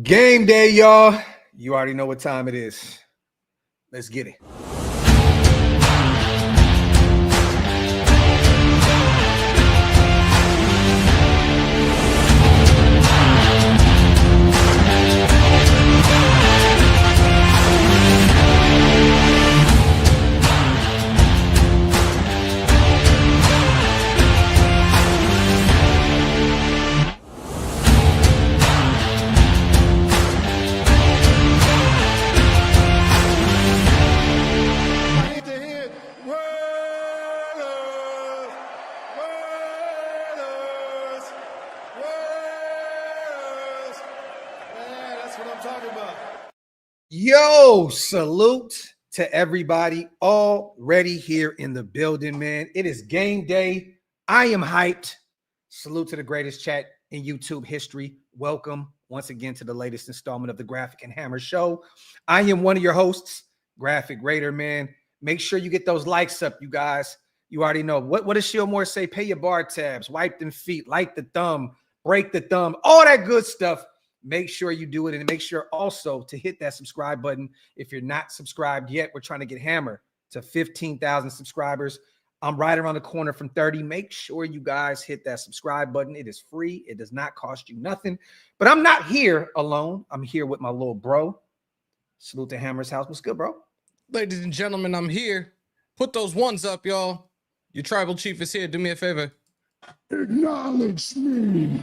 Game day, y'all. You already know what time it is. Let's get it. Yo, salute to everybody already here in the building, man. It is game day. I am hyped. Salute to the greatest chat in YouTube history. Welcome once again to the latest installment of the Graphk and Hammer Show. I am one of your hosts, Graphk Raider, man. Make sure you get those likes up, you guys. You already know. What does Shieldmore say? Pay your bar tabs, wipe them feet, like the thumb, break the thumb, all that good stuff. Make sure you do it, and make sure also to hit that subscribe button. If you're not subscribed yet, we're trying to get Hammer to 15,000 subscribers. I'm right around the corner from 30. Make sure you guys hit that subscribe button. It is free. It does not cost you nothing. But I'm not here alone. I'm here with my little bro. Salute to Hammer's house. What's good, bro? Ladies and gentlemen, I'm here. Put those ones up, y'all. Your tribal chief is here. Do me a favor. Acknowledge me.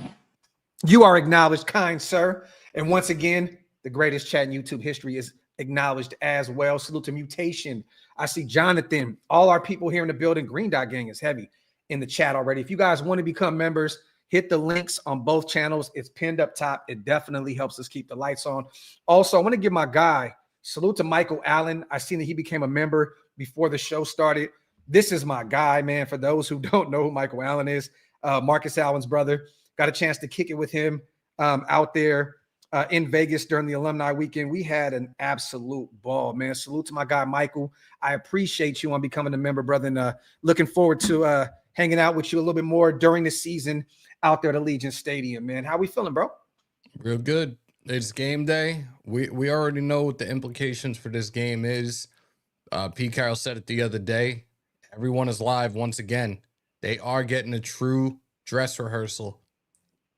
You are acknowledged, kind sir. And once again, the greatest chat in YouTube history is acknowledged as well. Salute to Mutation. I see Jonathan. All our people here in the building. Green Dot Gang is heavy in the chat already. If you guys want to become members, hit the links on both channels. It's pinned up top. It definitely helps us keep the lights on. Also, I want to give my guy, salute to Michael Allen. I seen that he became a member before the show started. This is my guy, man. For those who don't know who Michael Allen is, Marcus Allen's brother. Got a chance to kick it with him out there in Vegas during the alumni weekend. We had an absolute ball, man. Salute to my guy, Michael. I appreciate you on becoming a member, brother, and looking forward to hanging out with you a little bit more during the season out there at Allegiant Stadium, man. How we feeling, bro? Real good. It's game day. We already know what the implications for this game is. Pete Carroll said it the other day. Everyone is live once again. They are getting a true dress rehearsal.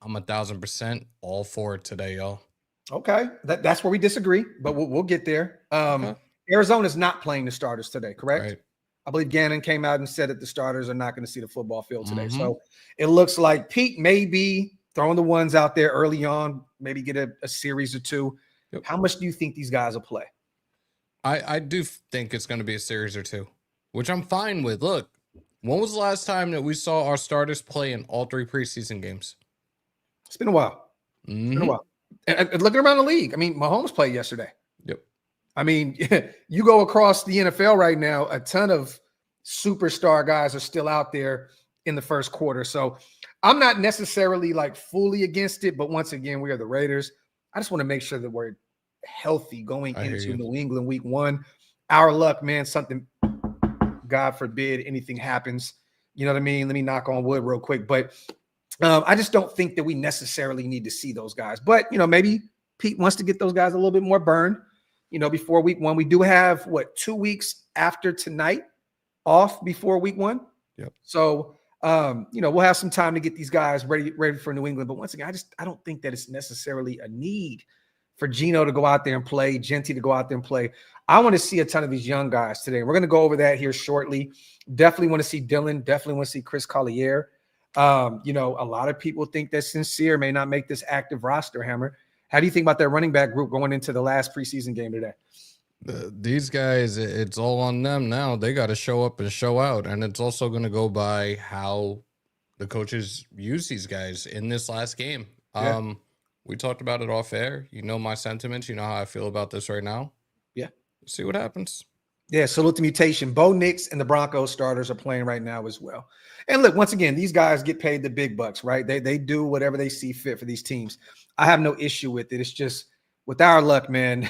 I'm 1,000% all for it today, y'all. Okay, that's where we disagree, but we'll get there. Okay. Arizona's not playing the starters today, correct? Right. I believe Gannon came out and said that the starters are not going to see the football field today. So it looks like Pete may be throwing the ones out there early on, maybe get a series or two. Yep. How much do you think these guys will play? I do think it's going to be a series or two, which I'm fine with. Look, when was the last time that we saw our starters play in all three preseason games? It's been a while. It's been a while. And looking around the league, I mean, Mahomes played yesterday. Yep. I mean, you go across the NFL right now, a ton of superstar guys are still out there in the first quarter. So I'm not necessarily like fully against it, but once again, we are the Raiders. I just want to make sure that we're healthy going into New England week 1. Our luck, man, something, God forbid, anything happens. You know what I mean? Let me knock on wood real quick. But I just don't think that we necessarily need to see those guys. But, you know, maybe Pete wants to get those guys a little bit more burned, you know, before week 1. We do have, 2 weeks after tonight off before week 1. Yep. So, you know, we'll have some time to get these guys ready for New England. But once again, I don't think that it's necessarily a need for Geno to go out there and play, Genty to go out there and play. I want to see a ton of these young guys today. We're going to go over that here shortly. Definitely want to see Dylan. Definitely want to see Chris Collier. You know, a lot of people think that Sincere may not make this active roster, Hammer. How do you think about that running back group going into the last preseason game today? These guys, it's all on them now. They got to show up and show out. And it's also going to go by how the coaches use these guys in this last game. Yeah. We talked about it off air. You know my sentiments. You know how I feel about this right now. Yeah. See what happens. Yeah, salute to Mutation. Bo Nix and the Broncos starters are playing right now as well. And look, once again, these guys get paid the big bucks, right? They do whatever they see fit for these teams. I have no issue with it. It's just with our luck, man,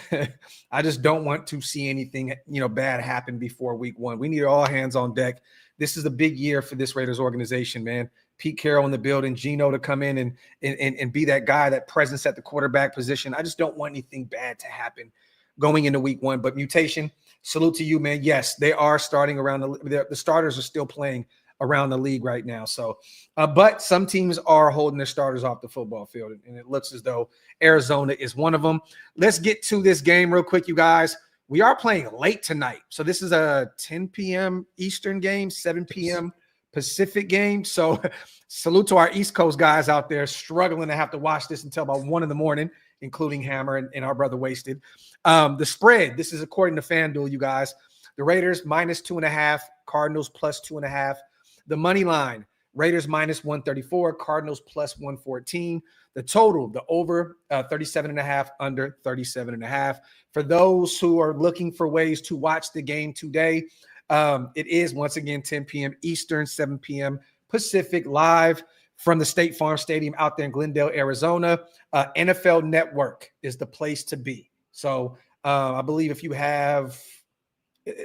I just don't want to see anything, you know, bad happen before week 1. We need all hands on deck. This is a big year for this Raiders organization, man. Pete Carroll in the building, Geno to come in and be that guy, that presence at the quarterback position. I just don't want anything bad to happen going into week 1. But Mutation, salute to you, man. Yes, they are starting around the starters are still playing around the league right now. So, but some teams are holding their starters off the football field, and it looks as though Arizona is one of them. Let's get to this game real quick, you guys. We are playing late tonight. So this is a 10 p.m. Eastern game, 7 p.m. Pacific game. So salute to our East Coast guys out there struggling to have to watch this until about 1 a.m, including Hammer and our brother Wasted. The spread, this is according to FanDuel, you guys. The Raiders -2.5, Cardinals +2.5. The money line, Raiders -134, Cardinals +114. The total, the over 37.5, under 37.5. For those who are looking for ways to watch the game today, it is once again 10 p.m. Eastern, 7 p.m. Pacific, live from the State Farm Stadium out there in Glendale, Arizona. NFL Network is the place to be. So I believe if you have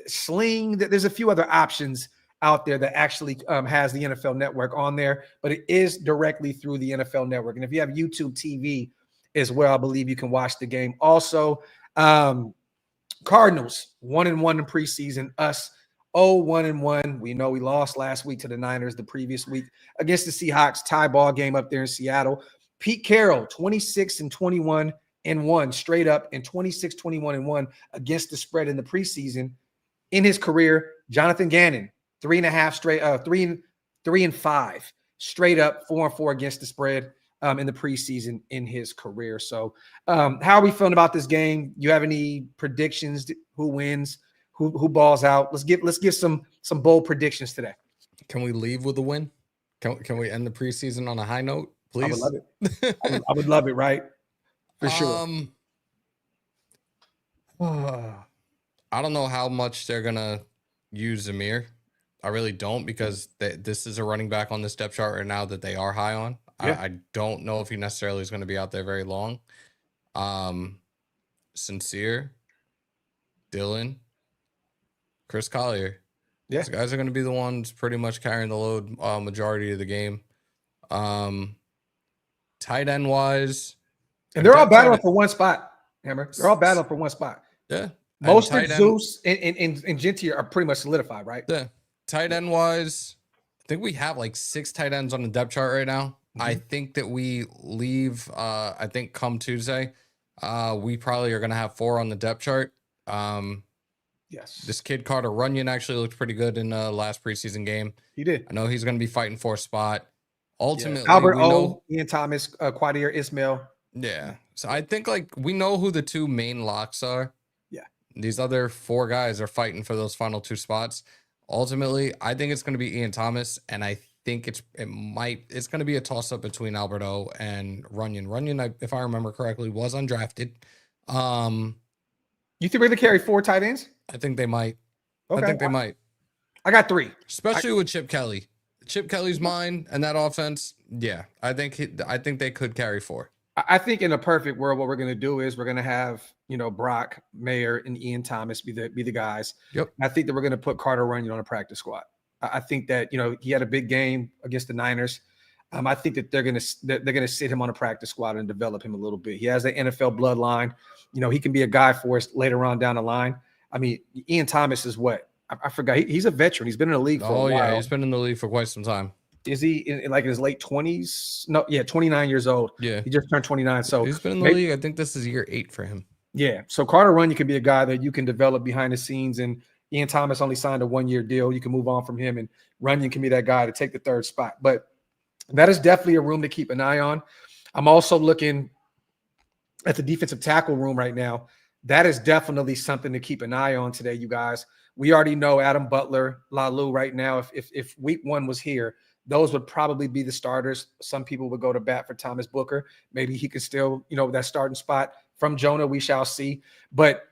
Sling, there's a few other options out there that actually has the NFL Network on there, but it is directly through the NFL Network. And if you have YouTube TV as well, I believe you can watch the game. Also, Cardinals 1-1 in preseason, us 0-1-1. We know we lost last week to the Niners, the previous week against the Seahawks, tie ball game up there in Seattle. Pete Carroll 26-21-1 straight up, and 26-21-1 against the spread in the preseason. In his career, Jonathan Gannon 3.5 straight, 3-5 straight up, 4-4 against the spread in the preseason in his career. So, how are we feeling about this game? You have any predictions? Who wins? Who balls out? Let's give some bold predictions today. Can we leave with a win? Can we end the preseason on a high note, please? I would love it. I would love it, right? For sure. I don't know how much they're gonna use Zamir. I really don't, because this is a running back on this depth chart right now that they are high on. Yeah. I don't know if he necessarily is going to be out there very long. Sincere, Dylan, Chris Collier. Yeah. These guys are going to be the ones pretty much carrying the load majority of the game. Tight end wise. And they're all battling for one spot, Hammer. They're all battling for one spot. Yeah. Most of Zeus and Gentry are pretty much solidified, right? Yeah. Tight end wise, I think we have like 6 tight ends on the depth chart right now. Mm-hmm. I think that we leave, I think come Tuesday, we probably are going to have 4 on the depth chart. Yes. This kid Carter Runyon actually looked pretty good in the last preseason game. He did. I know he's going to be fighting for a spot. Ultimately, Albert O, Ian Thomas, Quadir Ismail. Yeah. So I think like we know who the 2 main locks are. Yeah. These other 4 guys are fighting for those final 2 spots. Ultimately, I think it's going to be Ian Thomas, and I think it's going to be a toss-up between Alberto and Runyon. Runyon, if I remember correctly, was undrafted. You think we're going to carry 4 tight ends? I think they might. Okay. I think they might. I got 3. Especially with Chip Kelly. Chip Kelly's mine and that offense, yeah. I think they could carry 4. I think in a perfect world, what we're going to do is we're going to have, Brock, Mayer, and Ian Thomas be the guys. Yep. And I think that we're going to put Carter Runyon on a practice squad. I think that, he had a big game against the Niners. I think that they're going to sit him on a practice squad and develop him a little bit. He has the NFL bloodline. He can be a guy for us later on down the line. I mean, Ian Thomas is what? I forgot. He's a veteran. He's been in the league for a while. Yeah, he's been in the league for quite some time. Is he in his late 20s? No, yeah, 29 years old. Yeah. He just turned 29. So he's been in the league. I think this is year 8 for him. Yeah. So Carter Runyon can be a guy that you can develop behind the scenes, and Ian Thomas only signed a 1-year deal. You can move on from him, and Runyon can be that guy to take the 3rd spot. But that is definitely a room to keep an eye on. I'm also looking at the defensive tackle room right now. That is definitely something to keep an eye on today, you guys. We already know Adam Butler, Lalu right now. If week 1 was here, those would probably be the starters. Some people would go to bat for Thomas Booker. Maybe he could still, that starting spot from Jonah. We shall see. But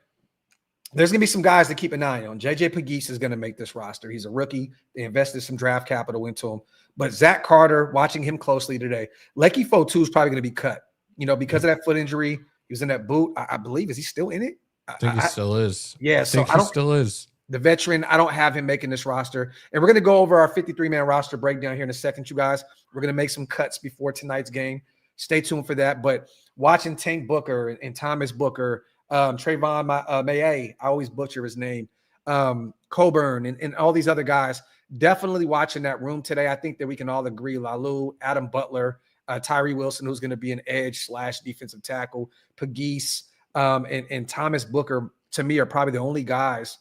there's going to be some guys to keep an eye on. JJ Pegues is going to make this roster. He's a rookie. They invested some draft capital into him. But Zach Carter, watching him closely today, Lecky Fotu is probably going to be cut. Because of that foot injury. He was in that boot. I believe. Is he still in it? I think he still is. Yeah. I think he still is. The veteran, I don't have him making this roster. And we're going to go over our 53-man roster breakdown here in a second, you guys. We're going to make some cuts before tonight's game. Stay tuned for that. But watching Tank Booker and Thomas Booker, Trayvon Maye, I always butcher his name, Coburn, and all these other guys, definitely watching that room today. I think that we can all agree, Lalu, Adam Butler, Tyree Wilson, who's going to be an edge / defensive tackle, Pegues, and Thomas Booker, to me, are probably the only guys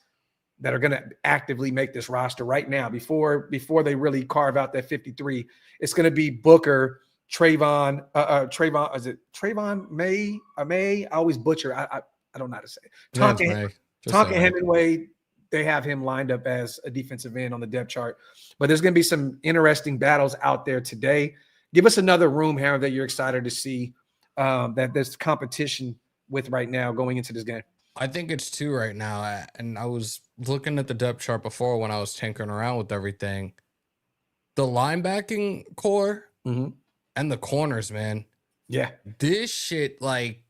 that are going to actively make this roster right now before they really carve out that 53. It's going to be Booker, Trayvon, is it Trayvon May? I always butcher. I don't know how to say it. Tonka Hemingway, they have him lined up as a defensive end on the depth chart. But there's going to be some interesting battles out there today. Give us another room, Harry, that you're excited to see that there's competition with right now going into this game. I think it's 2 right now. And I was looking at the depth chart before when I was tinkering around with everything. The linebacking core and the corners, man. Yeah. This shit, like,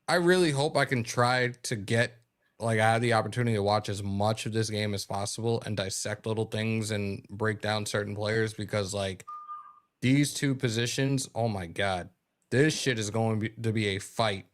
I really hope I can try to get, like, I have the opportunity to watch as much of this game as possible and dissect little things and break down certain players because, like, these 2 positions, oh my God, this shit is going to be a fight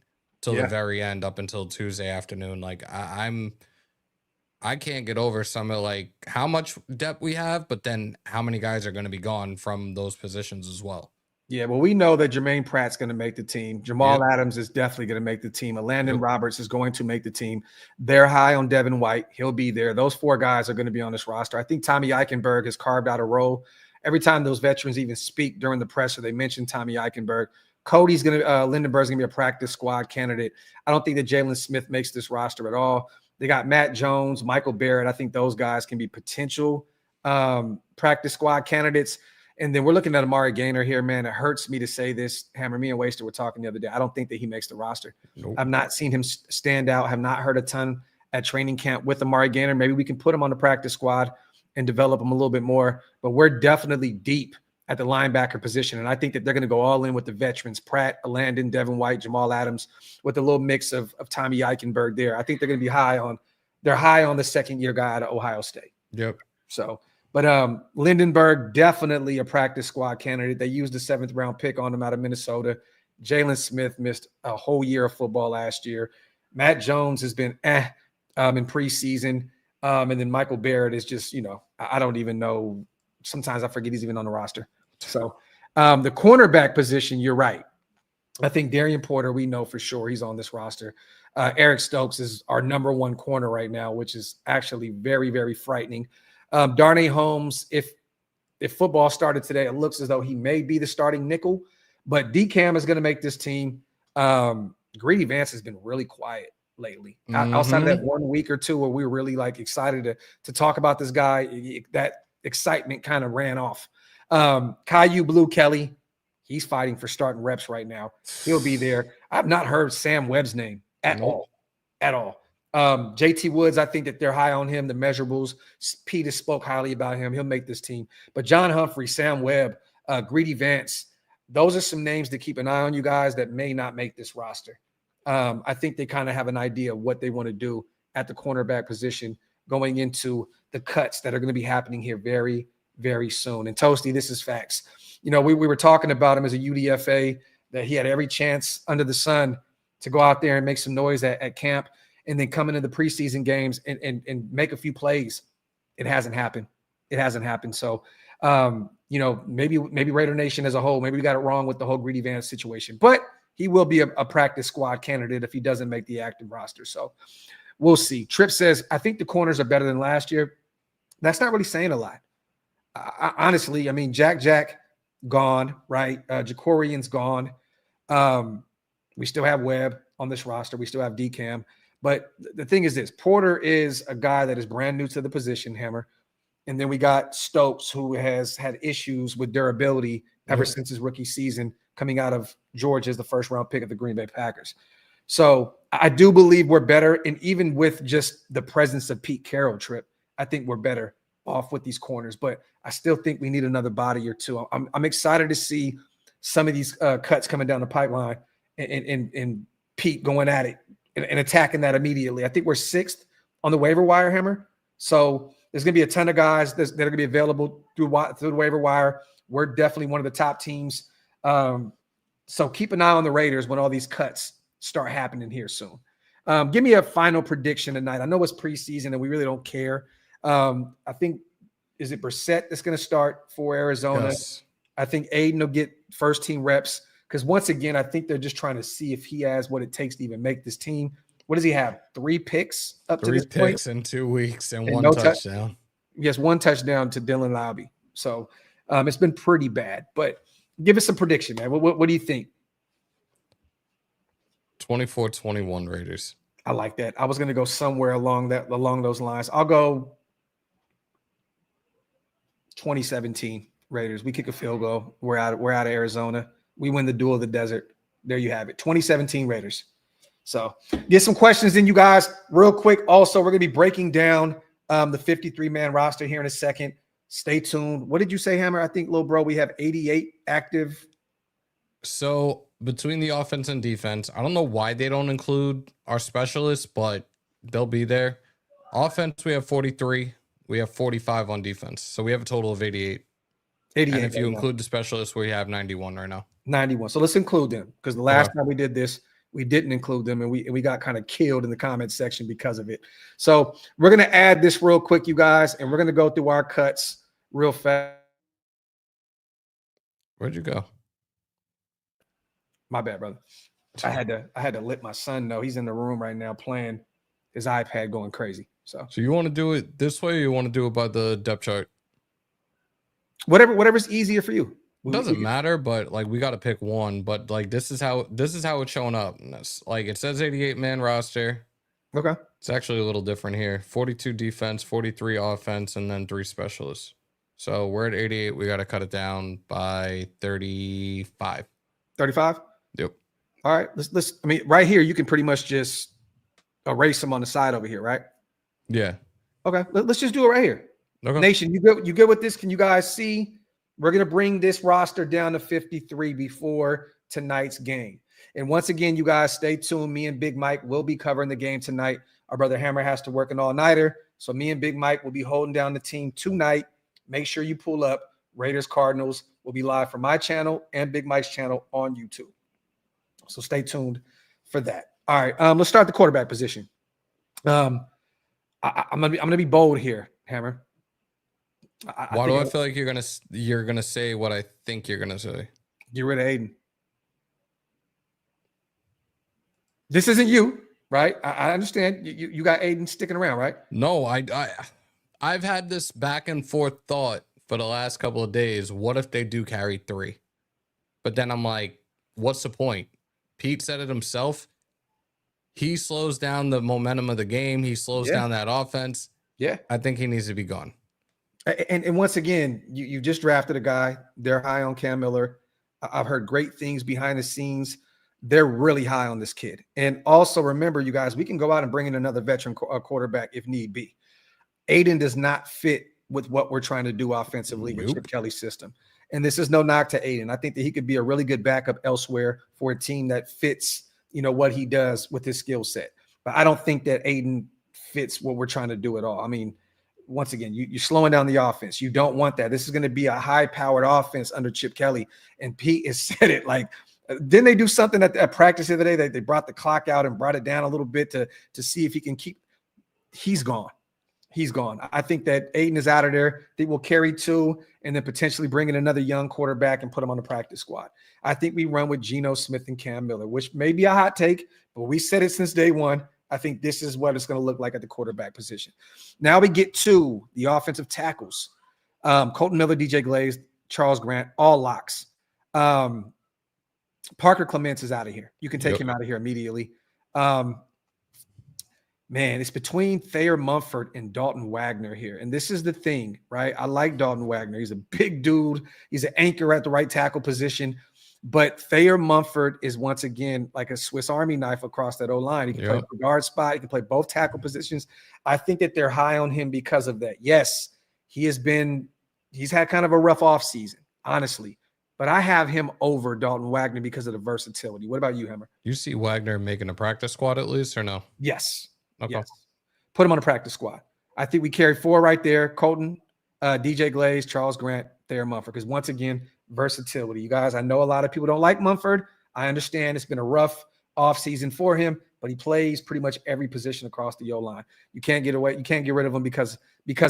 till the very end up until Tuesday afternoon. Like, I can't get over some of, like, how much depth we have, but then how many guys are going to be gone from those positions as well. Yeah, well, we know that Jermaine Pratt's going to make the team. Jamal Adams is definitely going to make the team. Landon Roberts is going to make the team. They're high on Devin White. He'll be there. Those 4 guys are going to be on this roster. I think Tommy Eichenberg has carved out a role. Every time those veterans even speak during the presser, they mention Tommy Eichenberg. Cody's going to Lindenberg's going to be a practice squad candidate. I don't think that Jalen Smith makes this roster at all. They got Matt Jones, Michael Barrett. I think those guys can be potential practice squad candidates. And then we're looking at Amari Gaynor here, man. It hurts me to say this. Hammer, me and Waster were talking the other day. I don't think that he makes the roster. Nope. I've not seen him stand out. Have not heard a ton at training camp with Amari Gaynor. Maybe we can put him on the practice squad and develop him a little bit more. But we're definitely deep at the linebacker position. And I think that they're going to go all in with the veterans, Pratt, Landon, Devin White, Jamal Adams, with a little mix of Tommy Eichenberg there. I think they're going to be high on the second-year guy out of Ohio State. Yep. So, but Lindenberg, definitely a practice squad candidate. They used the 7th-round pick on him out of Minnesota. Jalen Smith missed a whole year of football last year. Matt Jones has been in preseason. And then Michael Barrett is just, I don't even know. Sometimes I forget he's even on the roster. So the cornerback position, you're right. I think Darian Porter, we know for sure he's on this roster. Eric Stokes is our number 1 corner right now, which is actually very, very frightening. Darnay Holmes, if football started today, it looks as though he may be the starting nickel, but DCAM is going to make this team. Greedy Vance has been really quiet lately. Outside of that 1 week or 2 where we were really like excited to talk about this guy, that excitement kind of ran off. Caillou Blue Kelly, he's fighting for starting reps right now. He'll be there. I've not heard Sam Webb's name at all. JT Woods, I think that they're high on him. The measurables, Peter spoke highly about him. He'll make this team. But John Humphrey, Sam Webb, Greedy Vance, those are some names to keep an eye on, you guys, that may not make this roster. I think they kind of have an idea of what they want to do at the cornerback position going into the cuts that are going to be happening here very, very soon. And Toasty, this is facts. We were talking about him as a UDFA, that he had every chance under the sun to go out there and make some noise at camp and then come into the preseason games and make a few plays. It hasn't happened. So, maybe Raider Nation as a whole, maybe we got it wrong with the whole Greedy Vance situation, but he will be a practice squad candidate if he doesn't make the active roster. So we'll see. Tripp says, I think the corners are better than last year. That's not really saying a lot. Honestly, I mean, Jack gone, right? Jacorian's gone. We still have Webb on this roster. We still have DCAM. But the thing is this, Porter is a guy that is brand new to the position, Hammer. And then we got Stokes, who has had issues with durability ever since his rookie season, coming out of Georgia as the 1st-round pick of the Green Bay Packers. So I do believe we're better. And even with just the presence of Pete Carroll, Tripp, I think we're better off with these corners. But I still think we need another body or two. I'm excited to see some of these cuts coming down the pipeline and Pete going at it and attacking that immediately. I think we're 6th on the waiver wire, Hammer. So there's going to be a ton of guys that are going to be available through the waiver wire. We're definitely one of the top teams. So keep an eye on the Raiders when all these cuts start happening here soon. Give me a final prediction tonight. I know it's preseason and we really don't care. I think, is it Brissett that's going to start for Arizona? Yes. I think Aiden will get first team reps because once again, I think they're just trying to see if he has what it takes to even make this team. What does he have? 3 picks up to this point? 3 picks in 2 weeks and one no touchdown. Yes, 1 touchdown to Dylan Lowby. So it's been pretty bad. But give us some prediction, man. What do you think? 24-21 Raiders. I like that. I was going to go somewhere along those lines. I'll go 2017 Raiders. We kick a field goal. We're out of Arizona. We win the Duel of the Desert. There you have it. 2017 Raiders. So get some questions in, you guys, real quick. Also, we're going to be breaking down the 53-man roster here in a second. Stay tuned. What did you say, Hammer? I think, little bro, we have 88 active. So between the offense and defense, I don't know why they don't include our specialists, but they'll be there. Offense, we have 43. We have 45 on defense. So we have a total of 88. 88. And if you include the specialists, we have 91 right now. 91. So let's include them because the last time we did this, we didn't include them and we got kind of killed in the comment section because of it. So we're going to add this real quick, you guys, and we're going to go through our cuts real fast. Where'd you go? My bad, brother. I had to let my son know. He's in the room right now playing his iPad going crazy. So you want to do it this way or you want to do it by the depth chart? Whatever's easier for you. It doesn't matter, but like we got to pick one. But like this is how it's showing up. And that's, like it says 88-man roster. Okay. It's actually a little different here. 42 defense, 43 offense, and then 3 specialists. So we're at 88. We got to cut it down by 35. 35? Yep. All right. Let's I mean, right here, you can pretty much just erase them on the side over here, right? Yeah. Okay. Let's just do it right here. Okay. Nation, you good with this? Can you guys see? We're going to bring this roster down to 53 before tonight's game. And once again, you guys stay tuned. Me and Big Mike will be covering the game tonight. Our brother Hammer has to work an all-nighter. So me and Big Mike will be holding down the team tonight. Make sure you pull up. Raiders Cardinals will be live from my channel and Big Mike's channel on YouTube. So stay tuned for that. All right, let's start the quarterback position. I'm gonna be bold here, Hammer. Why do I feel like you're gonna say what I think you're gonna say? Get rid of Aiden. This isn't you, right? I understand you got Aiden sticking around, right? No, I've had this back and forth thought for the last couple of days. What if they do carry 3? But then I'm like, what's the point? Pete said it himself. He slows down the momentum of the game. He slows down that offense. Yeah. I think he needs to be gone. And once again, you just drafted a guy. They're high on Cam Miller. I've heard great things behind the scenes. They're really high on this kid. And also remember, you guys, we can go out and bring in another veteran quarterback if need be. Aiden does not fit with what we're trying to do offensively with Chip Kelly's system. And this is no knock to Aiden. I think that he could be a really good backup elsewhere for a team that fits, what he does with his skill set. But I don't think that Aiden fits what we're trying to do at all. I mean, once again, you're slowing down the offense. You don't want that. This is going to be a high-powered offense under Chip Kelly. And Pete has said it like, didn't they do something at practice the other day? They brought the clock out and brought it down a little bit to see if he can keep. He's gone. He's gone. I think that Aiden is out of there. They will carry 2 and then potentially bring in another young quarterback and put him on the practice squad. I think we run with Geno Smith and Cam Miller, which may be a hot take, but we said it since day one. I think this is what it's going to look like at the quarterback position. Now we get to the offensive tackles. Colton Miller, DJ Glaze, Charles Grant, all locks. Parker Clements is out of here. You can take him out of here immediately. Man, it's between Thayer Mumford and Dalton Wagner here. And this is the thing, right? I like Dalton Wagner. He's a big dude. He's an anchor at the right tackle position. But Thayer Mumford is once again like a Swiss Army knife across that O-line. He can play the guard spot. He can play both tackle positions. I think that they're high on him because of that. Yes, he's had kind of a rough offseason, honestly. But I have him over Dalton Wagner because of the versatility. What about you, Hammer? You see Wagner making a practice squad at least or no? Yes. Okay. Yes. put him on the practice squad. I think we carry 4 right there. Colton, DJ Glaze, Charles Grant, Thayer Munford. Because once again, versatility. You guys, I know a lot of people don't like Munford. I understand it's been a rough offseason for him, but he plays pretty much every position across the O-line. You can't get away. You can't get rid of him because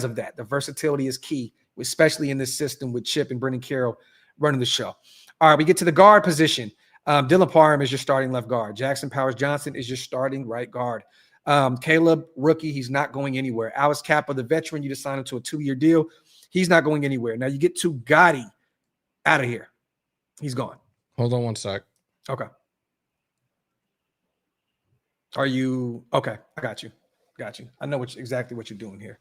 of that. The versatility is key, especially in this system with Chip and Brendan Carroll running the show. All right, we get to the guard position. Dylan Parham is your starting left guard. Jackson Powers-Johnson is your starting right guard. Caleb, rookie, he's not going anywhere. Alex Kappa, the veteran, you just signed him to a 2-year deal. He's not going anywhere. Now you get to Gotti out of here. He's gone. Hold on one sec. Okay. Are you okay? I got you. I know exactly what you're doing here.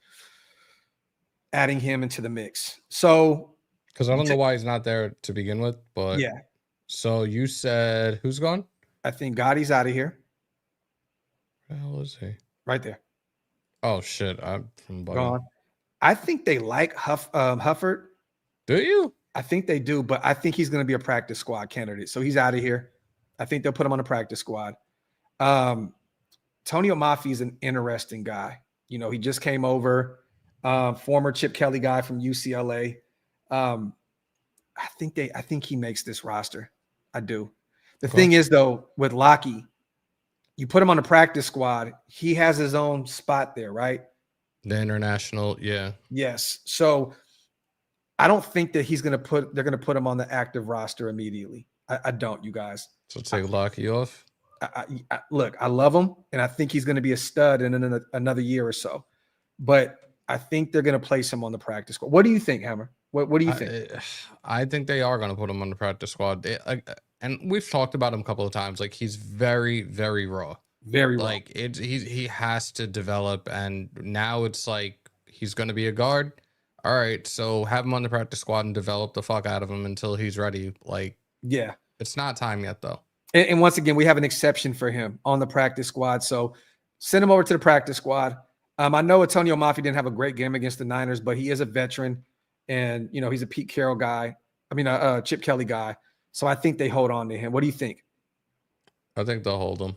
Adding him into the mix. So, because I don't know why he's not there to begin with, but yeah. So you said who's gone? I think Gotti's out of here. Where the hell is he? Right there. Oh shit! I'm from gone. I think they like Hufford. Do you? I think they do, but I think he's going to be a practice squad candidate. So he's out of here. I think they'll put him on the practice squad. Tonio Mafi is an interesting guy. You know, he just came over. Former Chip Kelly guy from UCLA. I think he makes this roster. I do. The thing is, though, with Lockie, you put him on the practice squad. He has his own spot there, right? The international, yeah. Yes. So I don't think that they're going to put him on the active roster immediately. I don't, you guys. So take Lockie off. Look, I love him, and I think he's going to be a stud in another year or so. But I think they're going to place him on the practice squad. What do you think, Hammer? What do you think? I think they are going to put him on the practice squad. And we've talked about him a couple of times. Like, he's very, very raw. Very raw. Like, he has to develop, and now it's like he's going to be a guard. All right, so have him on the practice squad and develop the fuck out of him until he's ready. Like, yeah, it's not time yet, though. And once again, we have an exception for him on the practice squad. So send him over to the practice squad. I know Antonio Mafi didn't have a great game against the Niners, but he is a veteran, and you know he's a Pete Carroll guy. I mean, a Chip Kelly guy. So I think they hold on to him. What do you think? I think they'll hold him.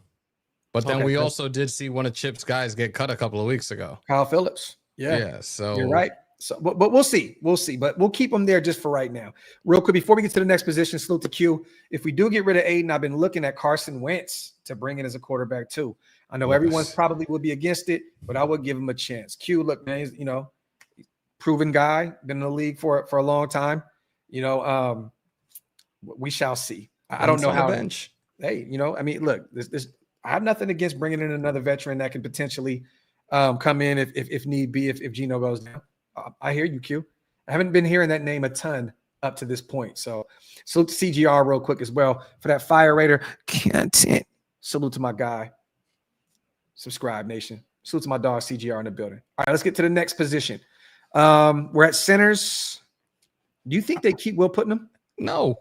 But then we also did see one of Chip's guys get cut a couple of weeks ago. Kyle Phillips. Yeah. So you're right. So, but we'll see. But we'll keep them there just for right now. Real quick, before we get to the next position, salute to Q. If we do get rid of Aiden, I've been looking at Carson Wentz to bring in as a quarterback too. I know everyone's probably will be against it, but I would give him a chance. Q, look, man, he's, proven guy, been in the league for a long time. We shall see. I don't know how. Bench. Hey, I mean, look, this I have nothing against bringing in another veteran that can potentially come in if need be, if Gino goes down. I hear you, Q. I haven't been hearing that name a ton up to this point. So salute to CGR real quick as well for that Fire Raider content. Salute to my guy. Subscribe, Nation. Salute to my dog, CGR, in the building. All right, let's get to the next position. We're at centers. Do you think they keep Will Putnam? No.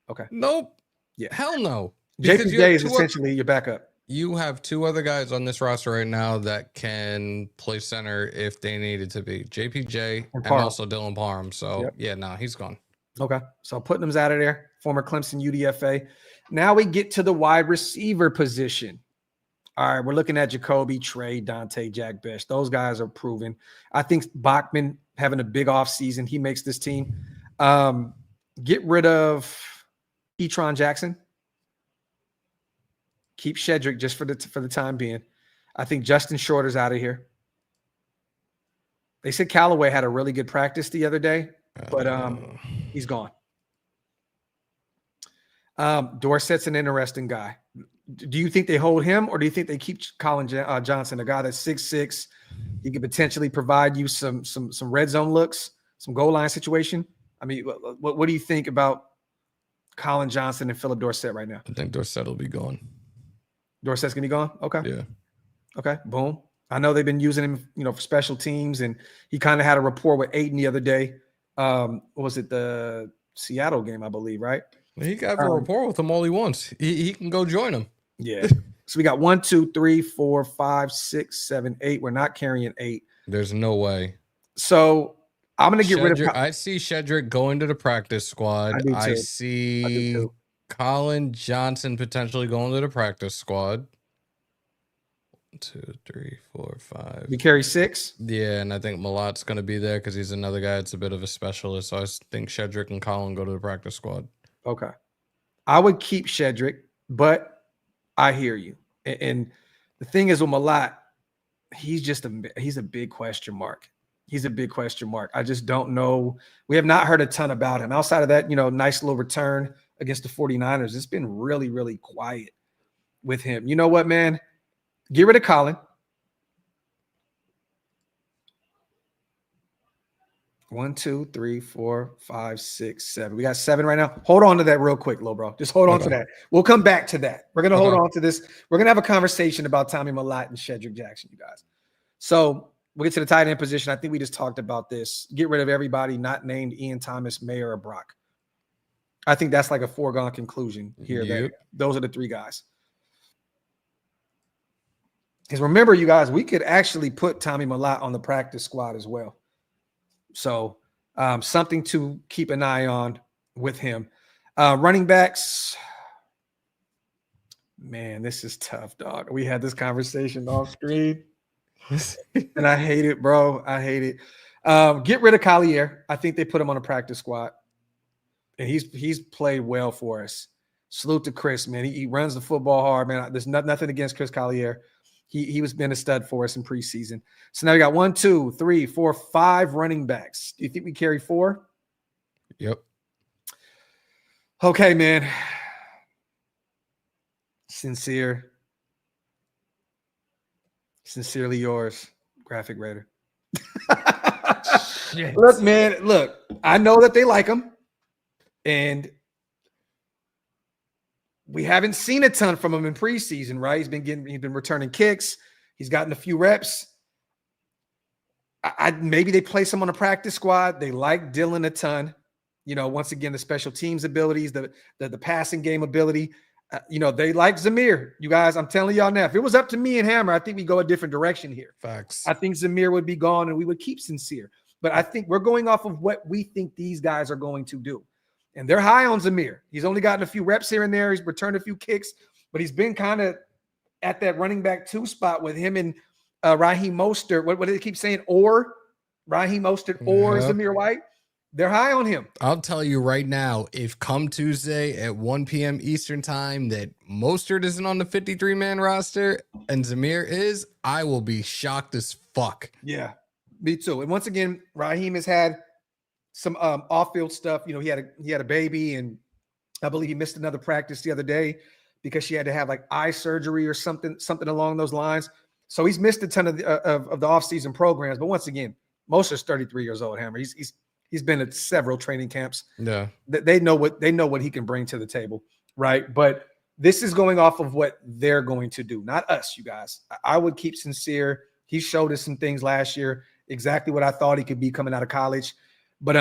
Okay. Nope. Yeah. Hell no. JPJ is essentially your backup. You have 2 other guys on this roster right now that can play center if they needed to be. JPJ and also Dylan Parham. So, he's gone. Okay. So Putnam's out of there. Former Clemson UDFA. Now we get to the wide receiver position. All right, we're looking at Jacoby, Trey, Dante, Jack Best. Those guys are proven. I think Bachman having a big offseason. He makes this team. Get rid of Etron Jackson. Keep Shedrick just for the time being. I think Justin Shorter's out of here. They said Callaway had a really good practice the other day, but he's gone. Dorsett's an interesting guy. Do you think they hold him, or do you think they keep Colin Johnson, a guy that's 6'6"? He could potentially provide you some red zone looks, some goal line situation. I mean, what do you think about Colin Johnson and Philip Dorsett right now? I think Dorsett will be gone. Dorsett's gonna be gone? Okay. Yeah. Okay. Boom. I know they've been using him, for special teams, and he kind of had a rapport with Aiden the other day. What was it, the Seattle game, I believe, right? He got a rapport with him all he wants. He can go join him. Yeah. So we got 1, 2, 3, 4, 5, 6, 7, 8. We're not carrying 8. There's no way. So I'm gonna get rid of. I see Shedrick going to the practice squad. I see Colin Johnson potentially going to the practice squad. 2, 3, 4, 5. We carry 6. Yeah, and I think Malat's going to be there because he's another guy that's a bit of a specialist. So I think Shedrick and Colin go to the practice squad. Okay. I would keep Shedrick, but I hear you. And the thing is with Malat, he's a big question mark. He's a big question mark. I just don't know. We have not heard a ton about him. Outside of that, nice little return against the 49ers. It's been really, really quiet with him. You know what, man? Get rid of Colin. 1, 2, 3, 4, 5, 6, 7. We got 7 right now. Hold on to that real quick, little bro. Just hold on to that. We'll come back to that. We're going to hold on to this. We're going to have a conversation about Tommy Malat and Shedrick Jackson, you guys. So we'll get to the tight end position. I think we just talked about this. Get rid of everybody not named Ian Thomas, Mayer, or Brock. I think that's like a foregone conclusion here. Yep. Those are the 3 guys. Because remember, you guys, we could actually put Tommy Malat on the practice squad as well. So something to keep an eye on with him. Running backs. Man, this is tough, dog. We had this conversation off screen. And I hate it, bro. I hate it. Get rid of Collier. I think they put him on a practice squad. And he's played well for us. Salute to Chris, man. He runs the football hard, man. There's nothing against Chris Collier. He was been a stud for us in preseason. So now we got 1, 2, 3, 4, 5 running backs. Do you think we carry 4? Yep. Okay, man. Sincerely yours, Graphk Raider. Look, man, I know that they like him. And we haven't seen a ton from him in preseason, right? He's been returning kicks. He's gotten a few reps. Maybe they place him on a practice squad. They like Dylan a ton. Once again, the special teams abilities, the passing game ability. They like Zamir. You guys, I'm telling y'all now, if it was up to me and Hammer, I think we go a different direction here. Facts. I think Zamir would be gone and we would keep Sincere. But I think we're going off of what we think these guys are going to do. And they're high on Zamir. He's only gotten a few reps here and there. He's returned a few kicks, but he's been kind of at that running back 2 spot with him and Raheem Mostert. What do they keep saying? Or Raheem Mostert or Zamir White. They're high on him. I'll tell you right now, if come Tuesday at 1 p.m. Eastern time that Mostert isn't on the 53-man roster and Zamir is, I will be shocked as fuck. Yeah, me too. And once again, Raheem has had some off-field stuff. He had a baby, and I believe he missed another practice the other day because she had to have like eye surgery or something along those lines. So he's missed a ton of the off-season programs. But once again, Mostert's 33 years old. Hammer. He's been at several training camps. Yeah, they know what he can bring to the table, right? But this is going off of what they're going to do, not us, you guys. I would keep Sincere. He showed us some things last year, exactly what I thought he could be coming out of college. But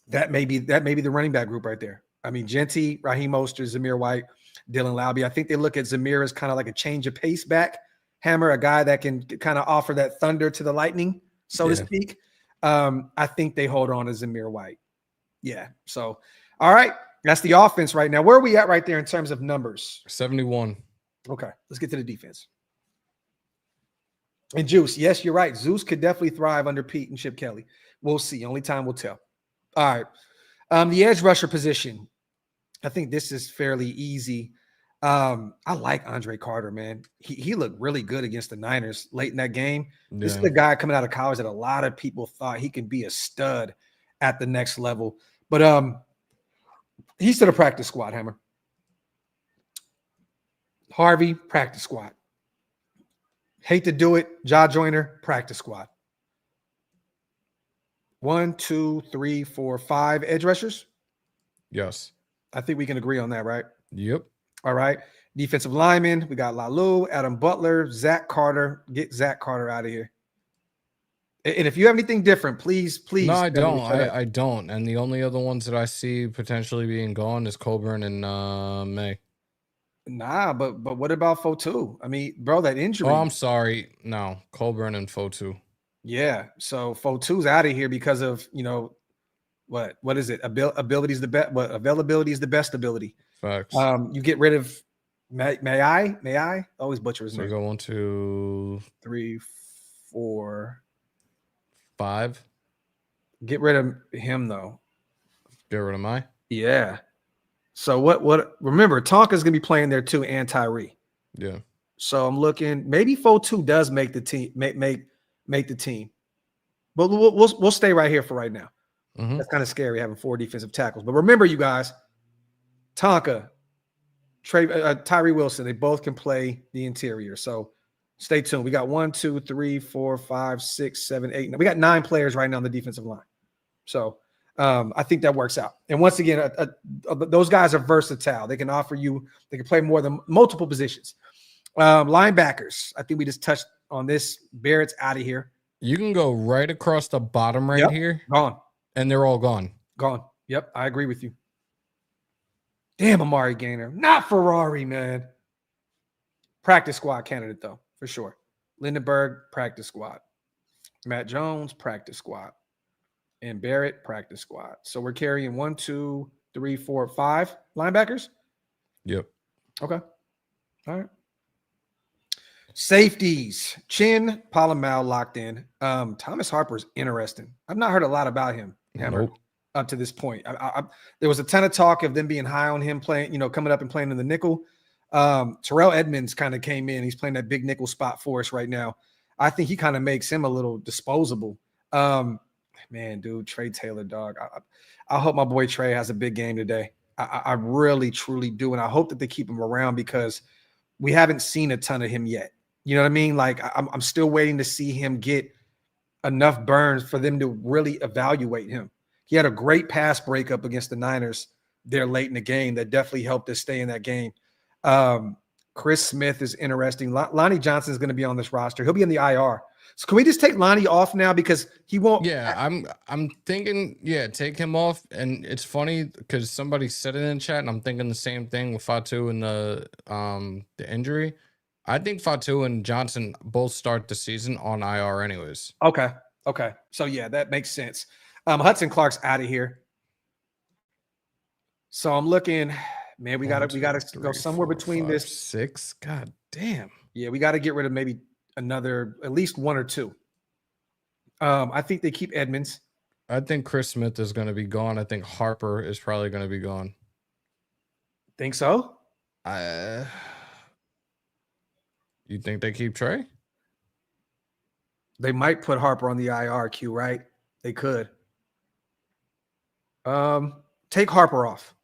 that may be the running back group right there. I mean, Genty, Raheem Mostert, Zamir White, Dylan Lauby. I think they look at Zamir as kind of like a change of pace back, Hammer, a guy that can kind of offer that thunder to the lightning, so to speak. I think they hold on to Zamir White. Yeah. So, all right. That's the offense right now. Where are we at right there in terms of numbers? 71. Okay. Let's get to the defense. And Juice, yes, you're right. Zeus could definitely thrive under Pete and Chip Kelly. We'll see. Only time will tell. All right. The edge rusher position. I think this is fairly easy. I like Andre Carter, man. He looked really good against the Niners late in that game. Yeah. This is the guy coming out of college that a lot of people thought he could be a stud at the next level. But he's to the practice squad, Hammer. Harvey, practice squad. Hate to do it. Jaw Joyner, practice squad. 1, 2, 3, 4, 5 edge rushers. Yes. I think we can agree on that, right? Yep. All right. Defensive linemen, we got Lalu, Adam Butler, Zach Carter. Get Zach Carter out of here. And if you have anything different, please. No, I don't. I don't. And the only other ones that I see potentially being gone is Coburn and May. Nah, but what about Fotu? I mean, bro, that injury. Oh, I'm sorry. No, Coburn and Fotu. Yeah. So Fotu's out of here because of, what is it? Ability is the best. What availability is the best ability. Facts. You get rid of May I? May I? Always butcher his So we name. go 1, 2, 3, 4. 5. Get rid of him though. Get rid of my. Yeah. So what remember, Tonka's gonna be playing there too, and Tyree. Yeah. So I'm looking, maybe 4-2 does make the team, make the team. But we'll stay right here for right now. Mm-hmm. That's kind of scary having 4 defensive tackles. But remember, you guys, Tonka, Tyree Wilson, they both can play the interior. So stay tuned. We got 1, 2, 3, 4, 5, 6, 7, 8. We got 9 players right now on the defensive line. So I think that works out. And once again, those guys are versatile. They can offer you, they can play more than multiple positions. Linebackers, I think we just touched on this. Barrett's out of here. You can go right across the bottom here. Gone. And they're all gone. Gone. Yep, I agree with you. Damn, Amari Gainer. Not Ferrari, man. Practice squad candidate, though, for sure. Lindenberg, practice squad. Matt Jones, practice squad. And Barrett, practice squad. So we're carrying 1, 2, 3, 4, 5 linebackers? Yep. Okay. All right. Safeties. Chin, Palomau locked in. Thomas Harper's interesting. I've not heard a lot about him, Hammer, up to this point. There was a ton of talk of them being high on him playing, coming up and playing in the nickel. Terrell Edmonds kind of came in. He's playing that big nickel spot for us right now. I think he kind of makes him a little disposable. Man, dude, Trey Taylor, dog. I hope my boy Trey has a big game today. I really, truly do. And I hope that they keep him around because we haven't seen a ton of him yet. You know what I mean? Like, I'm still waiting to see him get enough burns for them to really evaluate him. He had a great pass breakup against the Niners there late in the game that definitely helped us stay in that game. Chris Smith is interesting. Lonnie Johnson is going to be on this roster. He'll be in the IR. So can we just take Lonnie off now because he won't? Yeah, I'm thinking, take him off. And it's funny because somebody said it in chat, and I'm thinking the same thing with Fatu and the injury. I think Fatu and Johnson both start the season on IR anyways. Okay. So yeah, that makes sense. Hudson Clark's out of here. So I'm looking, man, we gotta go somewhere between this 6. God damn. Yeah, we got to get rid of maybe another, at least 1 or 2. I think they keep Edmonds. I think Chris Smith is going to be gone. I think Harper is probably going to be gone. Think so? You think they keep Trey? They might put Harper on the IR queue, right? They could. Take Harper off.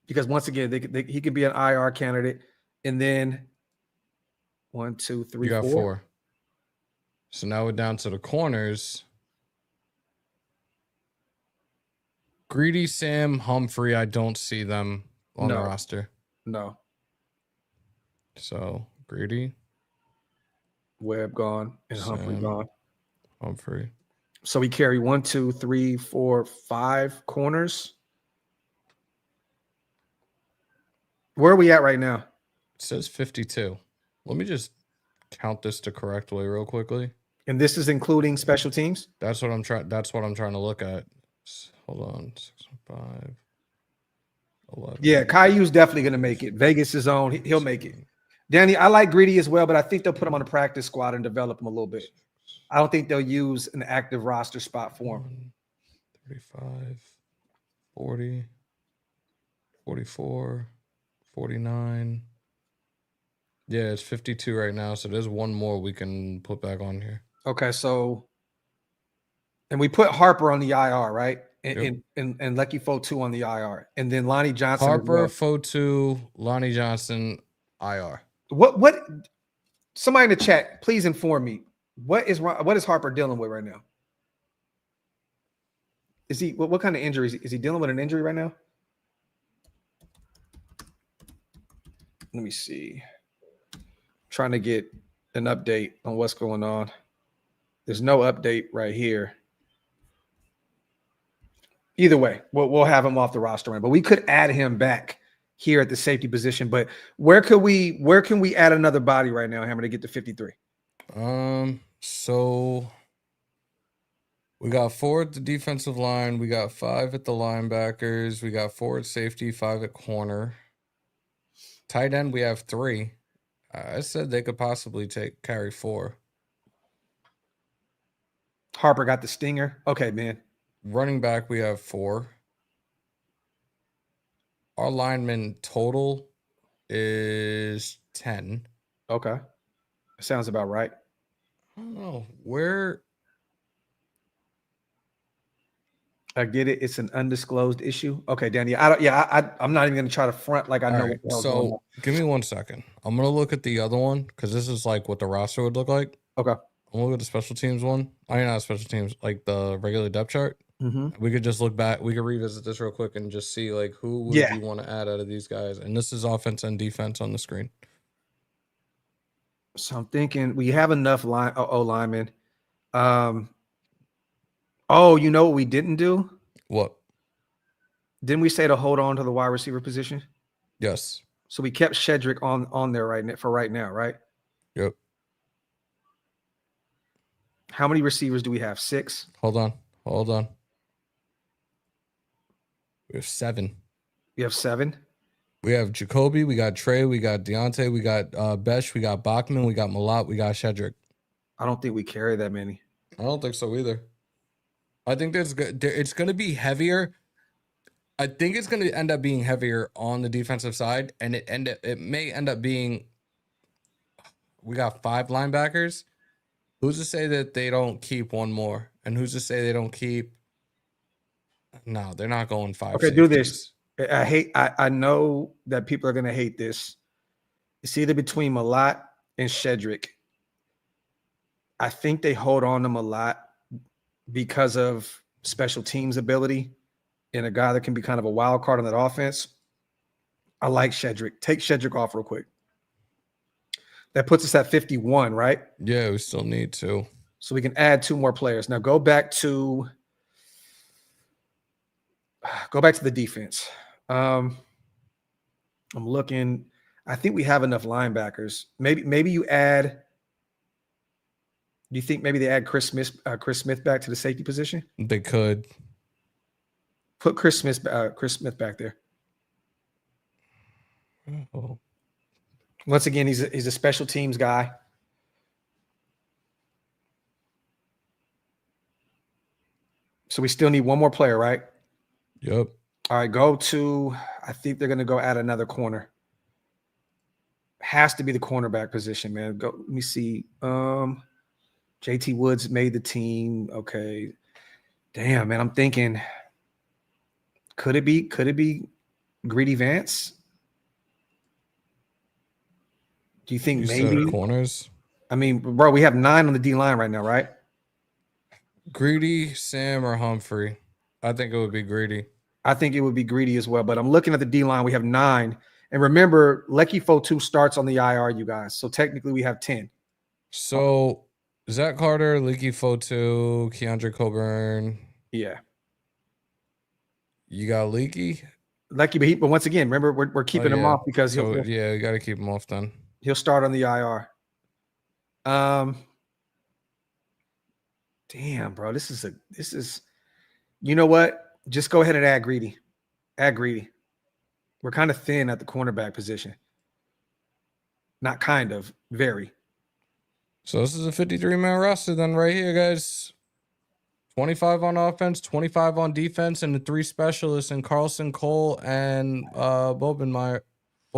Because once again, he could be an IR candidate. And then 1, 2, 3, you got 4. 4. So now we're down to the corners. Greedy, Sam, Humphrey, I don't see them on the roster. No. So Greedy, Webb gone, and Sam, Humphrey gone. Humphrey. So we carry 1, 2, 3, 4, 5 corners. Where are we at right now? It says 52. Let me just count this the correct way real quickly. And this is including special teams? That's what I'm trying to look at. Hold on. 6, 5, 11. Yeah, Caillou's definitely going to make it. Vegas is on. He'll make it. Danny, I like Greedy as well, but I think they'll put him on the practice squad and develop him a little bit. I don't think they'll use an active roster spot for him. 35, 40, 44, 49. Yeah, it's 52 right now, so there's 1 more we can put back on here. Okay, so and we put Harper on the IR, right? And Yep. and Lucky Fotu on the IR. And then Lonnie Johnson. Harper, Fotu, Lonnie Johnson, IR. What somebody in the chat, please inform me. What is Harper dealing with right now? Is he what kind of injury is he dealing with? An injury right now? Let me see. Trying to get an update on what's going on. There's no update right here. Either way, we'll have him off the roster, but we could add him back here at the safety position. But where can we add another body right now, Hammer, to get to 53? So we got 4 at the defensive line, we got 5 at the linebackers, we got 4 at safety, 5 at corner. Tight end, we have 3. I said they could possibly carry 4. Harper got the stinger. Okay, man. Running back, we have 4. Our lineman total is 10. Okay. Sounds about right. I don't know where. I get it. It's an undisclosed issue. Okay, Danny. I'm not even gonna try to front like I know. All right, so give me 1 second. I'm gonna look at the other one because this is like what the roster would look like. Okay. I'm gonna look at the special teams one. I mean, not special teams, like the regular depth chart. Mm-hmm. We could just look back. We could revisit this real quick and just see like who would you want to add out of these guys. And this is offense and defense on the screen. So I'm thinking we have enough linemen. Oh, you know what we didn't do? What? Didn't we say to hold on to the wide receiver position? Yes. So we kept Shedrick on there right now, right? Yep. How many receivers do we have? 6? Hold on. We have 7. You have 7? We have Jacoby, we got Trey, we got Deontay, we got Besh, we got Bachman, we got Malat, we got Shedrick. I don't think we carry that many. I don't think so either. I think it's going to be heavier. I think it's going to end up being heavier on the defensive side, and it may end up being. We got 5 linebackers. Who's to say that they don't keep one more? And who's to say they don't keep? No, they're not going 5. Okay, do this. I know that people are going to hate this. It's either between Malat and Shedrick. I think they hold on to Malat because of special teams ability and a guy that can be kind of a wild card on that offense. I like Shedrick. Take Shedrick off real quick. That puts us at 51, right? Yeah, we still need to. So we can add 2 more players. Now go back to the defense. I'm looking. I think we have enough linebackers. Maybe you add. Do you think maybe they add Chris Smith back to the safety position? They could put Chris Smith back there. Oh. Once again, he's a special teams guy. So we still need 1 more player, right? Yep. All right, go to. I think they're going to go add another corner. Has to be the cornerback position, man. Go. Let me see. JT Woods made the team. Okay. Damn, man. I'm thinking. Could it be Greedy Vance? Do you think maybe corners? I mean, bro, we have 9 on the D line right now, right? Greedy, Sam, or Humphrey? I think it would be Greedy. I think it would be Greedy as well. But I'm looking at the D line. We have 9. And remember, Lecky Fotu starts on the IR, you guys. So technically we have 10. So Zach Carter, Leaky Fotu, Keandre Coburn. Yeah. You got Leaky? Lecky, but once again, remember, we're keeping him off because you got to keep him off then. He'll start on the IR. Damn, bro. This is you know what? Just go ahead and add Greedy. We're kind of thin at the cornerback position. Not kind of, very. So this is a 53-man roster then right here, guys. 25 on offense, 25 on defense, and the 3 specialists in Carlson, Cole, and Bobenmeyer.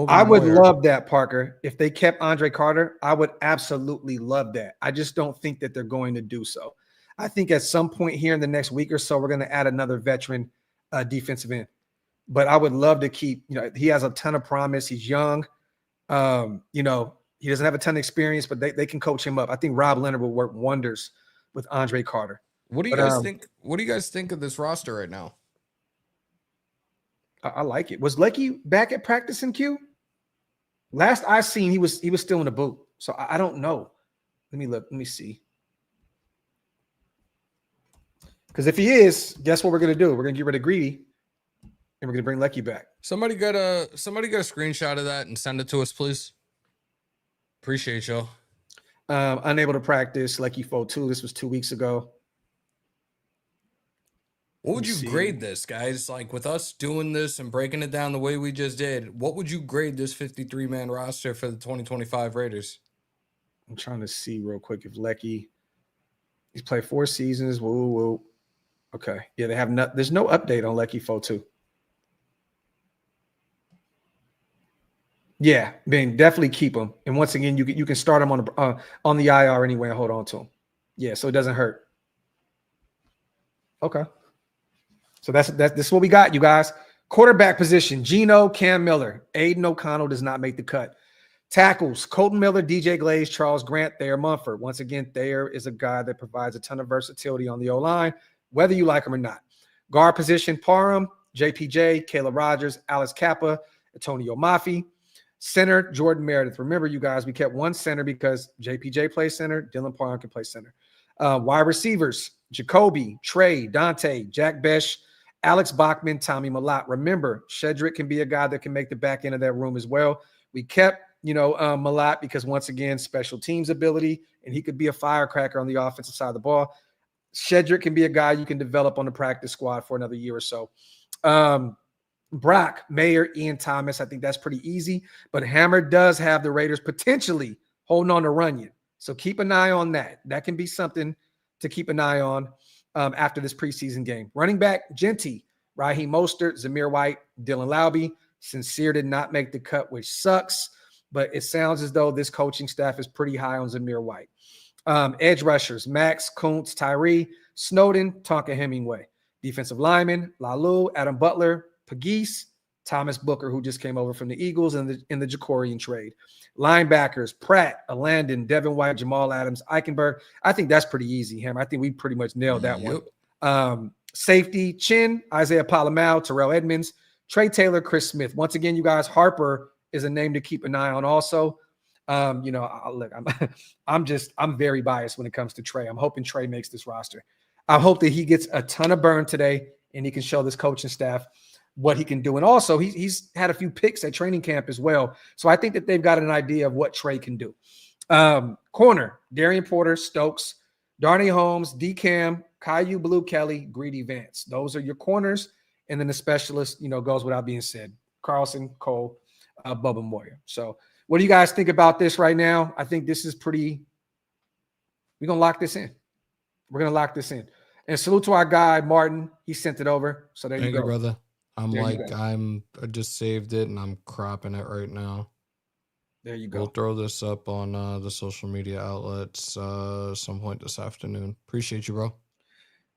I would love that, Parker. If they kept Andre Carter, I would absolutely love that. I just don't think that they're going to do so. I think at some point here in the next week or so, we're going to add another veteran defensive end. But I would love to keep, he has a ton of promise. He's young. He doesn't have a ton of experience, but they can coach him up. I think Rob Leonard will work wonders with Andre Carter. What do you guys think? What do you guys think of this roster right now? I like it. Was Lecky back at practice in Q? Last I seen, he was still in the boot. So I don't know. Let me look. Let me see. Because if he is, guess what we're gonna do? We're gonna get rid of Greedy, and we're gonna bring Lecky back. Somebody get a screenshot of that and send it to us, please. Appreciate y'all. Unable to practice, Lecky Fotu. This was 2 weeks ago. What would Let's you see. grade this, guys? Like with us doing this and breaking it down the way we just did, what would you grade this 53-man roster for the 2025 Raiders? I'm trying to see real quick if Lecky, he's played 4 seasons. Whoa. Okay. Yeah, they have there's no update on Lecky Fotu. Yeah, Ben, definitely keep him. And once again, you can start him on the IR anyway and hold on to him. Yeah, so it doesn't hurt. Okay. So this is what we got, you guys. Quarterback position, Geno, Cam Miller. Aiden O'Connell does not make the cut. Tackles, Colton Miller, DJ Glaze, Charles Grant, Thayer Munford. Once again, Thayer is a guy that provides a ton of versatility on the O-line, whether you like him or not. Guard position, Parham, JPJ, Kayla Rogers, Alex Kappa, Antonio Mafi. Center, Jordan Meredith. Remember, you guys, we kept one center because JPJ plays center. Dylan Parham can play center. Wide receivers, Jacoby, Trey, Dante, Jack Besh, Alex Bachman, Tommy Malott. Remember, Shedrick can be a guy that can make the back end of that room as well. We kept, Malott because, once again, special teams ability, and he could be a firecracker on the offensive side of the ball. Shedrick can be a guy you can develop on the practice squad for another year or so. Brock, Mayer, Ian Thomas. I think that's pretty easy. But Hammer does have the Raiders potentially holding on to Runyon. So keep an eye on that. That can be something to keep an eye on after this preseason game. Running back, Genty, Raheem Mostert, Zamir White, Dylan Lauby. Sincere did not make the cut, which sucks. But it sounds as though this coaching staff is pretty high on Zamir White. Edge rushers, Max, Kuntz, Tyree, Snowden, Tonka Hemingway. Defensive linemen, Lalu, Adam Butler, Pegues, Thomas Booker, who just came over from the Eagles in the Jacorian trade. Linebackers, Pratt, Alandon, Devin White, Jamal Adams, Eichenberg. I think that's pretty easy, Hammer. I think we pretty much nailed that one. Safety, Chin, Isaiah Palamau, Terrell Edmonds, Trey Taylor, Chris Smith. Once again, you guys, Harper is a name to keep an eye on also. Look, I'm very biased when it comes to Trey. I'm hoping Trey makes this roster. I hope that he gets a ton of burn today and he can show this coaching staff what he can do. And also, he's had a few picks at training camp as well. So I think that they've got an idea of what Trey can do. Corner, Darian Porter, Stokes, Darnay Holmes, D-Cam, Caillou Blue Kelly, Greedy Vance. Those are your corners. And then the specialist, goes without being said. Carlson, Cole, Bubba Moyer. So what do you guys think about this right now? I think this is we're going to lock this in. We're going to lock this in. And salute to our guy, Martin. He sent it over. So there you go. Thank you, brother. I just saved it and I'm cropping it right now. There you go. We'll throw this up on the social media outlets some point this afternoon. Appreciate you, bro.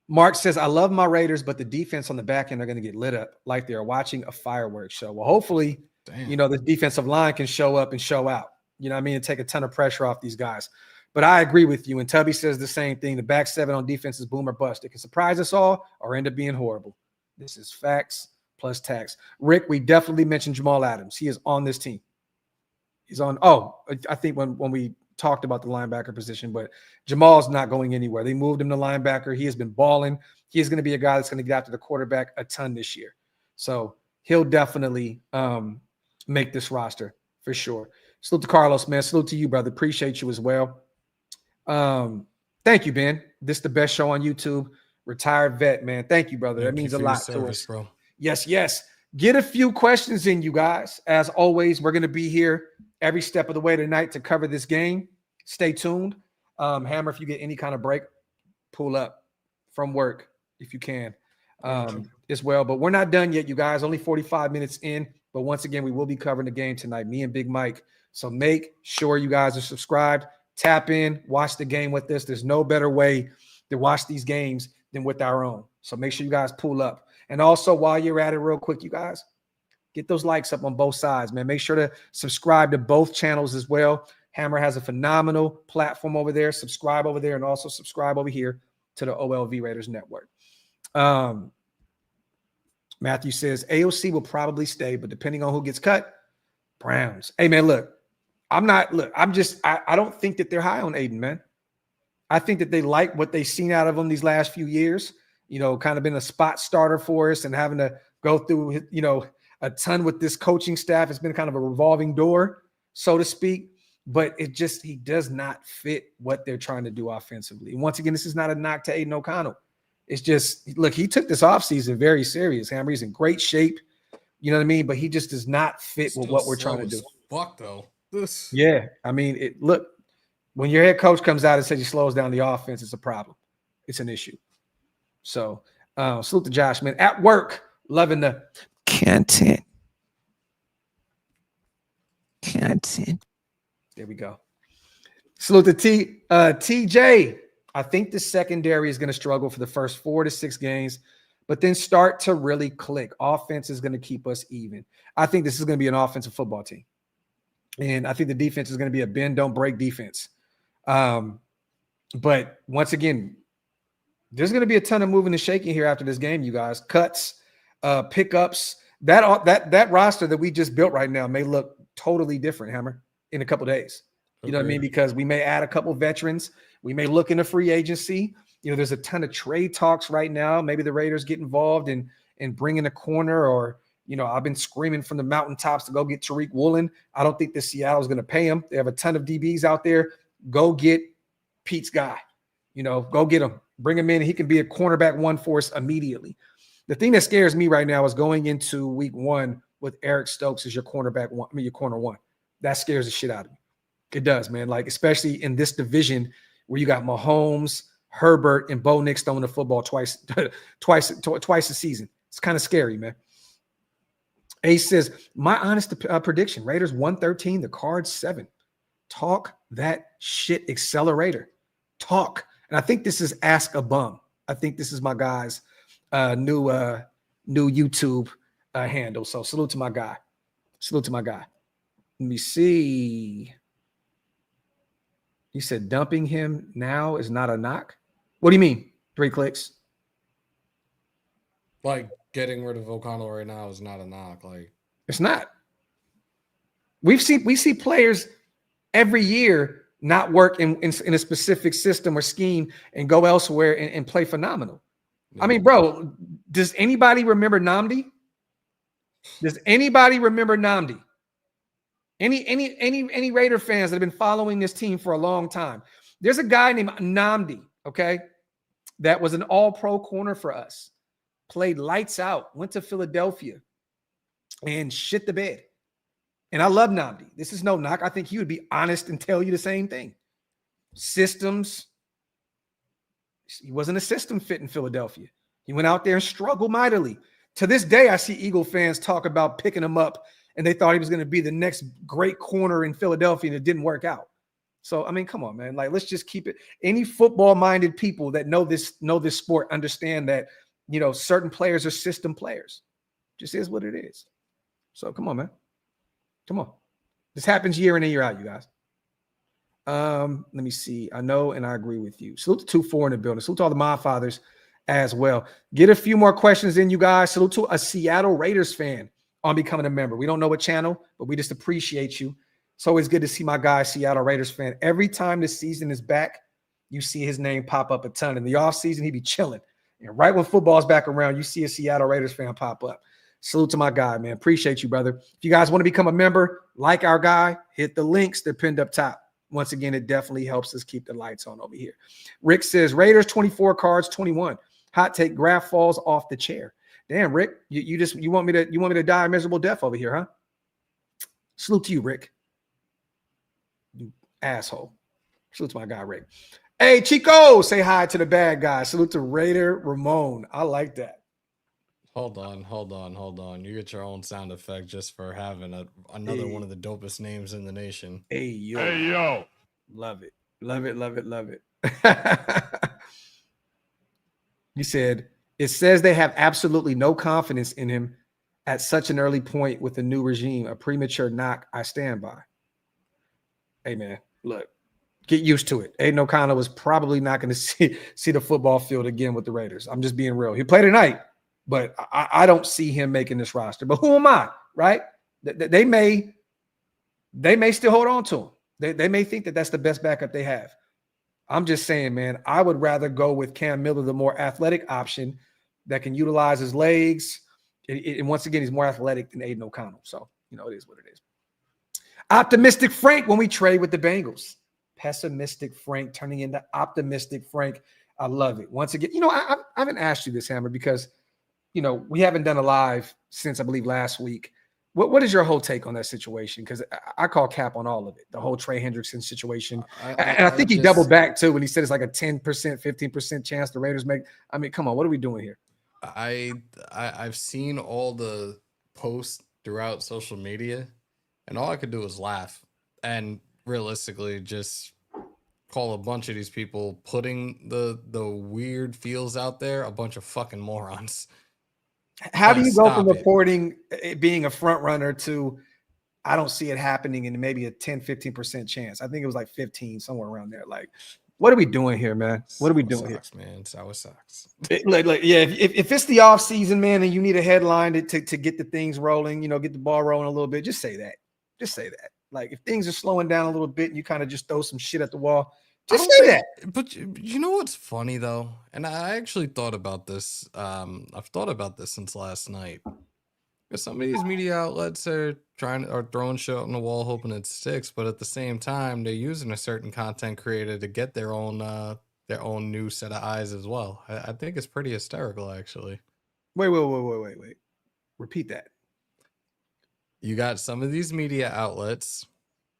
Mark says, I love my Raiders, but the defense on the back end are going to get lit up like they're watching a fireworks show. Well, hopefully, the defensive line can show up and show out. You know what I mean? And take a ton of pressure off these guys. But I agree with you. And Tubby says the same thing. The back seven on defense is boom or bust. It can surprise us all or end up being horrible. This is facts plus tax. Rick, we definitely mentioned Jamal Adams. He is on this team. He's on. Oh, I think when we talked about the linebacker position, but Jamal's not going anywhere. They moved him to linebacker. He has been balling. He is going to be a guy that's going to get after the quarterback a ton this year. So he'll definitely make this roster for sure. Salute to Carlos, man. Salute to you, brother. Appreciate you as well. Thank you, Ben. This is the best show on YouTube. Retired vet, man. Thank you, brother. That means a lot to us, bro. Yes. Get a few questions in, you guys. As always, we're going to be here every step of the way tonight to cover this game. Stay tuned. Hammer, if you get any kind of break, pull up from work if you can as well. But we're not done yet, you guys. Only 45 minutes in. But once again, we will be covering the game tonight, me and Big Mike. So make sure you guys are subscribed. Tap in, watch the game with us. There's no better way to watch these games than with our own. So make sure you guys pull up. And also, while you're at it real quick, you guys, get those likes up on both sides, man. Make sure to subscribe to both channels as well. Hammer has a phenomenal platform over there. Subscribe over there and also subscribe over here to the OLV Raiders Network. Matthew says, AOC will probably stay, but depending on who gets cut, Browns. Hey, man, look. I don't think that they're high on Aiden, man. I think that they like what they've seen out of him these last few years, kind of been a spot starter for us and having to go through, a ton with this coaching staff. It's been kind of a revolving door, so to speak, but he does not fit what they're trying to do offensively. And once again, this is not a knock to Aiden O'Connell. It's just, look, he took this offseason very serious. Hammer, he's in great shape. You know what I mean? But he just does not fit with what we're trying to do. Fuck though. This. Yeah. I mean, look, when your head coach comes out and says he slows down the offense, it's a problem. It's an issue. So salute to Josh, man. At work, loving the content. There we go. Salute to TJ. I think the secondary is going to struggle for the first 4 to 6 games, but then start to really click. Offense is going to keep us even. I think this is going to be an offensive football team. And I think the defense is going to be a bend, don't break defense. But once again, there's going to be a ton of moving and shaking here after this game, you guys. Cuts, pickups. That roster that we just built right now may look totally different, Hammer, in a couple days. You know what I mean? Because we may add a couple veterans. We may look into free agency. You know, there's a ton of trade talks right now. Maybe the Raiders get involved in bringing a corner, or, you know, I've been screaming from the mountaintops to go get Tariq Woolen. I don't think that Seattle is going to pay him. They have a ton of DBs out there. Go get Pete's guy. You know, go get him. Bring him in. He can be a cornerback one for us immediately. The thing that scares me right now is going into week 1 with Eric Stokes as your cornerback one. I mean, your corner one. That scares the shit out of me. It does, man. Like, especially in this division where you got Mahomes, Herbert, and Bo Nix throwing the football twice a season. It's kind of scary, man. Ace says, my honest prediction, Raiders 113, the Cards 7. Talk that shit, accelerator. Talk. And I think this is Ask a Bum. I think this is my guy's new YouTube handle. So salute to my guy. Salute to my guy. Let me see. He said dumping him now is not a knock. What do you mean? 3 clicks? Like, getting rid of O'Connell right now is not a knock. Like, it's not. We see players every year not work in a specific system or scheme and go elsewhere and play phenomenal. I mean, bro, does anybody remember Nnamdi? Does anybody remember Nnamdi? Any Raider fans that have been following this team for a long time? There's a guy named Nnamdi, okay, that was an all-pro corner for us. Played lights out, went to Philadelphia, and shit the bed. And I love Nnamdi. This is no knock. I think he would be honest and tell you the same thing. Systems. He wasn't a system fit in Philadelphia. He went out there and struggled mightily. To this day, I see Eagle fans talk about picking him up, and they thought he was going to be the next great corner in Philadelphia, and it didn't work out. So, I mean, come on, man. Like, let's just keep it. Any football-minded people that know this sport understand that, you know, certain players are system players. Just is what it is. So, come on, man. Come on. This happens year in and year out, you guys. Let me see. I know, and I agree with you. Salute to 2-4 in the building. Salute to all the Mod Fathers as well. Get a few more questions in, you guys. Salute to a Seattle Raiders fan on becoming a member. We don't know what channel, but we just appreciate you. It's always good to see my guy, Seattle Raiders fan. Every time the season is back, you see his name pop up a ton. In the offseason, he be chilling. And right when football's back around, you see a Seattle Raiders fan pop up. Salute to my guy, man. Appreciate you, brother. If you guys want to become a member, like our guy, hit the links. They're pinned up top. Once again, it definitely helps us keep the lights on over here. Rick says, Raiders 24, Cards 21. Hot take, Graphk falls off the chair. Damn, Rick, you want me to die a miserable death over here, huh? Salute to you, Rick. You asshole. Salute to my guy, Rick. Hey, Chico, say hi to the bad guy. Salute to Raider Ramon. I like that. Hold on. You get your own sound effect just for having another one of the dopest names in the nation. Hey, yo. Hey, yo. Love it. You said, it says they have absolutely no confidence in him at such an early point with the new regime. A premature knock, I stand by. Hey, man, look, get used to it. Aiden O'Connell was probably not going to see the football field again with the Raiders. I'm just being real. He played tonight, but I don't see him making this roster. But who am I, right? They may still hold on to him. They may think that that's the best backup they have. I'm just saying, man, I would rather go with Cam Miller, the more athletic option that can utilize his legs. And once again, he's more athletic than Aiden O'Connell. So, you know, it is what it is. Optimistic Frank when we trade with the Bengals. Pessimistic Frank turning into optimistic Frank. I love it. Once again, I haven't asked you this, Hammer, because we haven't done a live since I believe last week. What is your whole take on that situation? Because I call cap on all of it, the whole Trey Hendrickson situation. And I think he doubled back too when he said it's like a 10%, 15% chance the Raiders make. I mean, come on, what are we doing here? I've seen all the posts throughout social media, and all I could do was laugh and realistically just call a bunch of these people putting the weird feels out there a bunch of fucking morons. How do you go from reporting it being a front runner to I don't see it happening and maybe a 10, 15% chance? I think it was like 15, somewhere around there. Like, what are we doing here, man? What are we doing here? Man, sour socks. If it's the off season, man, and you need a headline to get the things rolling, get the ball rolling a little bit, just say that. Just say that. Like, if things are slowing down a little bit and you kind of just throw some shit at the wall, just say that. But you know what's funny though, and I actually thought about this. I've thought about this since last night. Because some of these media outlets are throwing shit on the wall, hoping it sticks, but at the same time, they're using a certain content creator to get their own new set of eyes as well. I think it's pretty hysterical, actually. Wait. Repeat that. You got some of these media outlets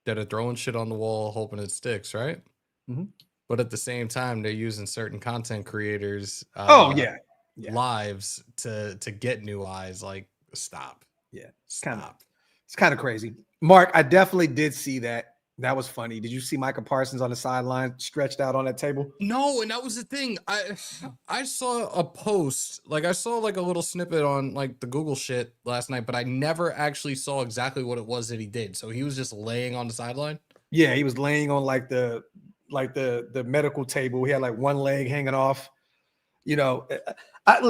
that are throwing shit on the wall, hoping it sticks, right? Mm-hmm. But at the same time, they're using certain content creators' lives to get new eyes. Like, stop. Yeah, stop. It's kind of crazy. Mark, I definitely did see that. That was funny. Did you see Micah Parsons on the sideline stretched out on that table? No, and that was the thing. I saw a post, like I saw like a little snippet on like the Google shit last night, but I never actually saw exactly what it was that he did. So he was just laying on the sideline. Yeah, he was laying on like the medical table. He had like one leg hanging off. Look,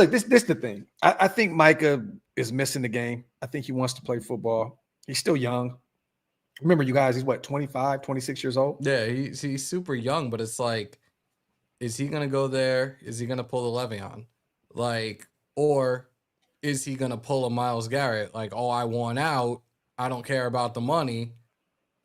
this the thing. I think Micah is missing the game. I think he wants to play football. He's still young. Remember, you guys, he's what, 25, 26 years old? Yeah, he's super young, but it's like, is he gonna go there? Is he gonna pull the Le'Veon? Like, or is he gonna pull a Myles Garrett? Like, oh, I want out. I don't care about the money.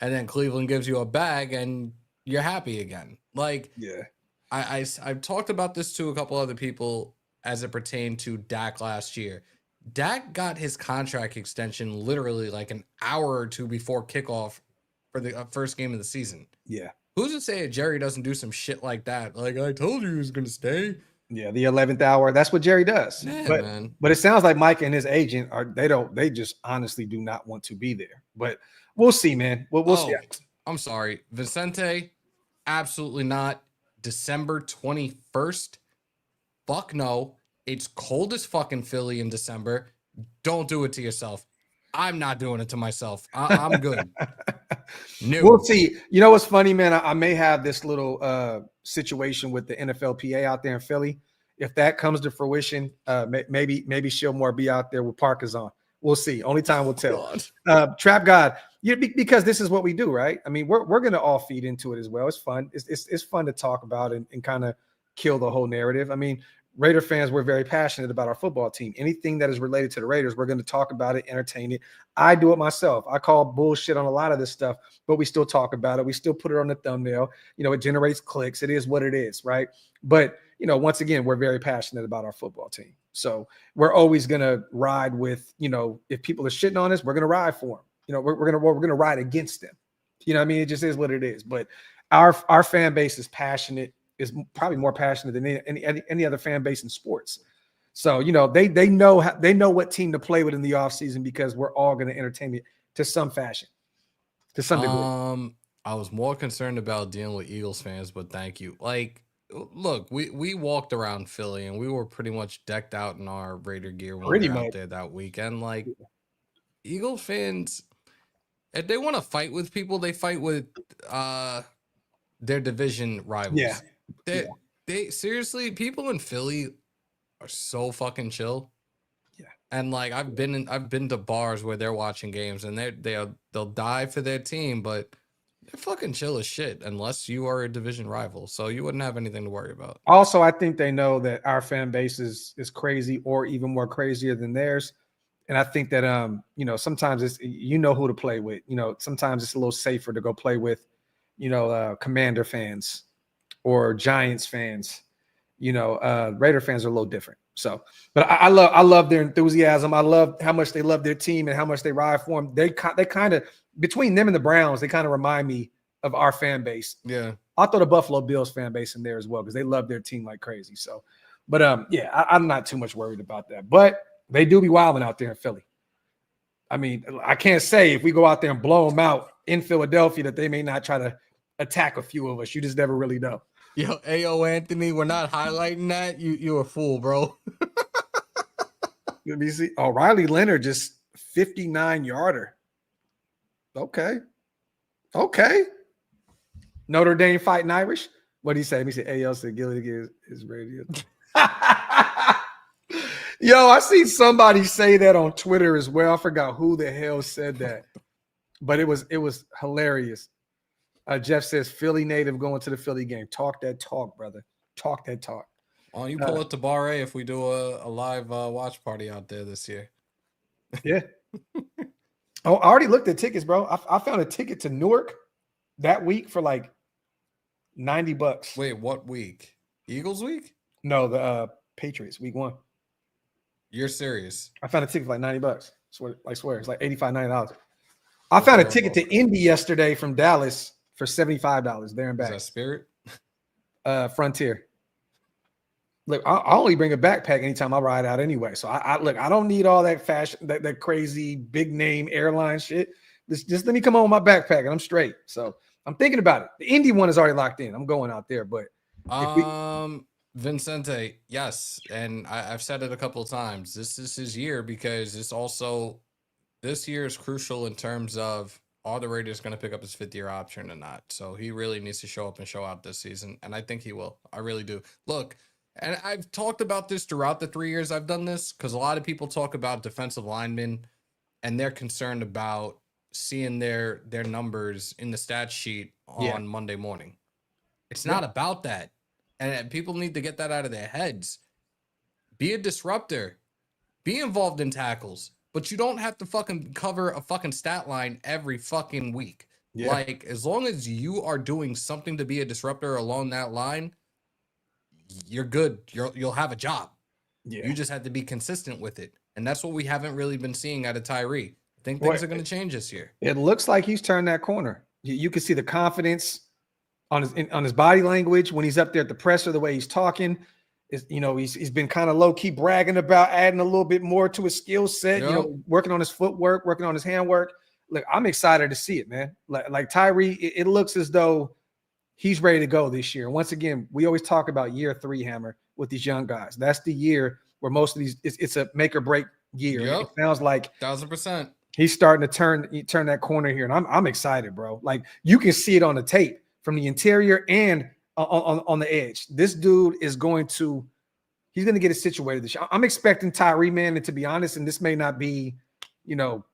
And then Cleveland gives you a bag and you're happy again. Like, yeah. I've talked about this to a couple other people as it pertained to Dak last year. Dak got his contract extension literally like an hour or two before kickoff for the first game of the season. Yeah. Who's to say Jerry doesn't do some shit like that? Like, I told you he was going to stay. Yeah, the 11th hour. That's what Jerry does. Yeah, man. But it sounds like Mike and his agent they just honestly do not want to be there. But we'll see, man. We'll see. I'm sorry. Vicente, absolutely not. December 21st. Fuck no. It's cold as fucking Philly in December. Don't do it to yourself. I'm not doing it to myself. I'm good. No. We'll see. You know what's funny, man? I may have this little situation with the NFLPA out there in Philly. If that comes to fruition, maybe Shilmore be out there with Parkers on. We'll see. Only time will tell. Trap God, because this is what we do, right? I mean, we're going to all feed into it as well. It's fun. It's fun to talk about and kind of kill the whole narrative. I mean, Raider fans, we're very passionate about our football team. Anything that is related to the Raiders, we're going to talk about it, entertain it. I do it myself. I call bullshit on a lot of this stuff, but we still talk about it. We still put it on the thumbnail. It generates clicks. It is what it is, right? But, once again, we're very passionate about our football team. So we're always going to ride with, if people are shitting on us, we're going to ride for them. We're going to ride against them. You know what I mean? It just is what it is. But our fan base is passionate. Is probably more passionate than any other fan base in sports. So, they know what team to play with in the offseason because we're all going to entertain it to some fashion, to some degree. I was more concerned about dealing with Eagles fans, but thank you. Like, look, we walked around Philly and we were pretty much decked out in our Raider gear when we were out there that weekend. Like, Eagles fans, if they want to fight with people, they fight with their division rivals. Yeah. They seriously, people in Philly are so fucking chill. Yeah. And like I've been to bars where they're watching games and they'll die for their team, but they're fucking chill as shit unless you are a division rival. So you wouldn't have anything to worry about. Also, I think they know that our fan base is crazy or even more crazier than theirs. And I think that sometimes it's who to play with. Sometimes it's a little safer to go play with, Commander fans or Giants fans, Raider fans are a little different. So, but I love their enthusiasm. I love how much they love their team and how much they ride for them. They kind of, between them and the Browns, they kind of remind me of our fan base. Yeah. I'll throw the Buffalo Bills fan base in there as well because they love their team like crazy. So, but I'm not too much worried about that. But they do be wilding out there in Philly. I mean, I can't say if we go out there and blow them out in Philadelphia that they may not try to attack a few of us. You just never really know. Yo, Ayo, Anthony, we're not highlighting that. You're a fool, bro. Let me see. Oh, Riley Leonard just 59-yarder. Okay. Notre Dame fighting Irish. What did he say? Let me see. Ayo said Gilligan is radio. Yo, I see somebody say that on Twitter as well. I forgot who the hell said that, but it was hilarious. Jeff says Philly native going to the Philly game. Talk that talk, brother. Talk that talk. Oh, you pull it to Bar A if we do a live watch party out there this year. Yeah. Oh, I already looked at tickets, bro. I found a ticket to Newark that week for like $90. Wait, what week? Eagles week? No, the Patriots week 1. You're serious? I found a ticket for like $90. I swear it's like $85, $90. I found a ticket to Indy yesterday from Dallas for $75 there and back. Is that Spirit? Frontier. Look, I only bring a backpack anytime I ride out anyway. So I don't need all that fashion, that crazy big name airline shit. Just let me come on with my backpack and I'm straight. So I'm thinking about it. The Indy one is already locked in. I'm going out there, but Vincente, yes, and I've said it a couple of times. This is his year because this year is crucial in terms of are the Raiders going to pick up his 5th-year option or not. So he really needs to show up and show out this season, and I think he will. I really do. Look, and I've talked about this throughout the 3 years I've done this because a lot of people talk about defensive linemen, and they're concerned about seeing their numbers in the stat sheet on Monday morning. It's not about that. And people need to get that out of their heads. Be a disruptor. Be involved in tackles. But you don't have to fucking cover a fucking stat line every fucking week. Yeah. Like, as long as you are doing something to be a disruptor along that line, you're good. You'll have a job. Yeah. You just have to be consistent with it. And that's what we haven't really been seeing out of Tyree. I think things are going to change this year. It looks like he's turned that corner. You can see the confidence on his body language when he's up there at the presser, the way he's talking. He's been kind of low-key bragging about adding a little bit more to his skill set, working on his footwork, working on his handwork. Look, I'm excited to see it, man. Like Tyree, it looks as though he's ready to go this year. Once again, we always talk about year 3, Hammer, with these young guys. That's the year where most of these it's a make or break year. Yep. It sounds like 1,000%. He's starting to turn that corner here, and I'm excited, bro. Like you can see it on the tape from the interior and on the edge. This dude is he's going to get it situated this year. I'm expecting Tyree, man, and to be honest, and this may not be,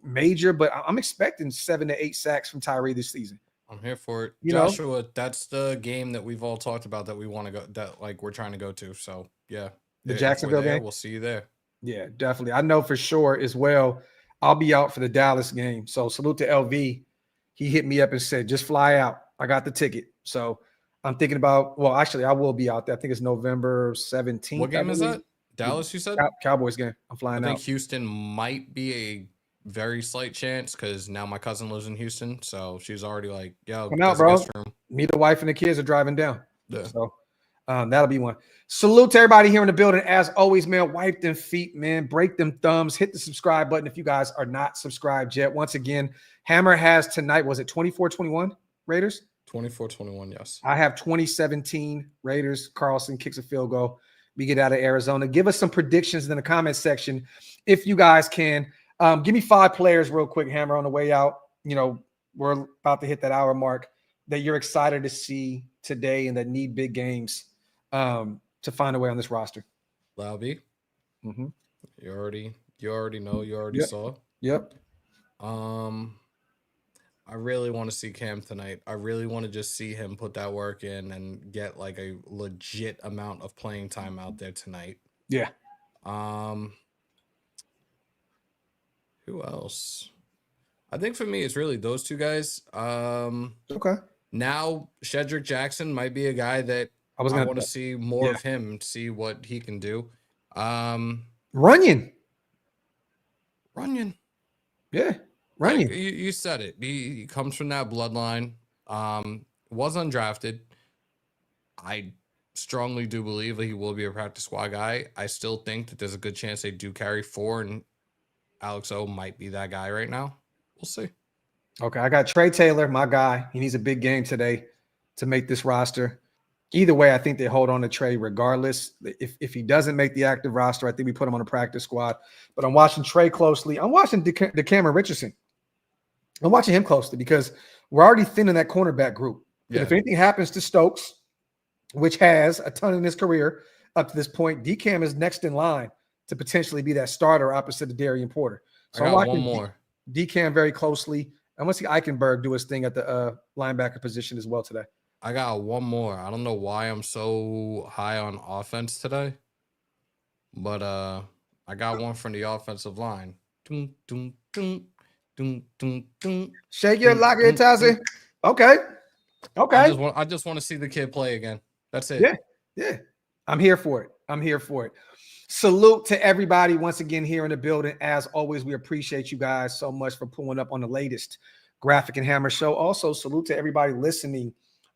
major, but I'm expecting 7 to 8 sacks from Tyree this season. I'm here for it. Joshua, that's the game that we've all talked about that we want to go, that like we're trying to go to. So yeah. The Jacksonville game. We'll see you there. Yeah, definitely. I know for sure as well. I'll be out for the Dallas game. So salute to LV. He hit me up and said, just fly out. I got the ticket. So I'm thinking about, actually, I will be out there. I think it's November 17th. What game is that? Dallas, you said? Cowboys game. I'm flying out. I think Houston might be a very slight chance because now my cousin lives in Houston. So she's already like, yo, come out, bro. Me, the wife, and the kids are driving down. Yeah. So that'll be one. Salute to everybody here in the building. As always, man, wipe them feet, man. Break them thumbs. Hit the subscribe button if you guys are not subscribed yet. Once again, Hammer has tonight, was it 24-21 Raiders? 24-21, yes. I have 2017 Raiders. Carlson kicks a field goal. We get out of Arizona. Give us some predictions in the comment section if you guys can. Give me 5 players real quick, Hammer, on the way out. We're about to hit that hour mark that you're excited to see today and that need big games to find a way on this roster. Laube. Mm-hmm. You already know. You already saw. Yep. I really want to see Cam tonight. I really want to just see him put that work in and get like a legit amount of playing time out there tonight. Yeah. Who else? I think for me, it's really those 2 guys. Okay. Now, Shedrick Jackson might be a guy that I want to see more of him, see what he can do. Runyon. Yeah. Runyon. Like, you said it. He comes from that bloodline. Was undrafted. I strongly do believe that he will be a practice squad guy. I still think that there's a good chance they do carry 4, and Alex O might be that guy right now. We'll see. Okay, I got Trey Taylor, my guy. He needs a big game today to make this roster. Either way, I think they hold on to Trey regardless. If he doesn't make the active roster, I think we put him on a practice squad. But I'm watching Trey closely. I'm watching DeCameron Richardson. I'm watching him closely because we're already thin in that cornerback group. Yeah. If anything happens to Stokes, which has a ton in his career up to this point, DCam is next in line to potentially be that starter opposite of Darian Porter. So I'm watching one more. DCam very closely. I want to see Eichenberg do his thing at the linebacker position as well today. I got one more. I don't know why I'm so high on offense today, but I got one from the offensive line. Shake your locker, Tazi. Okay. I just want to see the kid play again. That's it. Yeah. I'm here for it. Salute to everybody once again here in the building. As always, we appreciate you guys so much for pulling up on the latest Graphk and Hammer show. Also, salute to everybody listening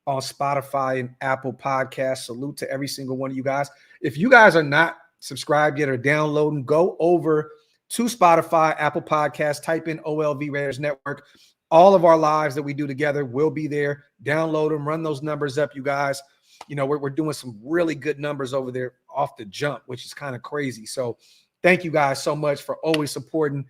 on Spotify and Apple Podcasts. Salute to every single one of you guys. If you guys are not subscribed yet or downloading, go over to Spotify, Apple Podcasts, type in OLV Raiders Network. All of our lives that we do together will be there. Download them, run those numbers up, you guys. You know, we're doing some really good numbers over there off the jump, which is kind of crazy. So thank you guys so much for always supporting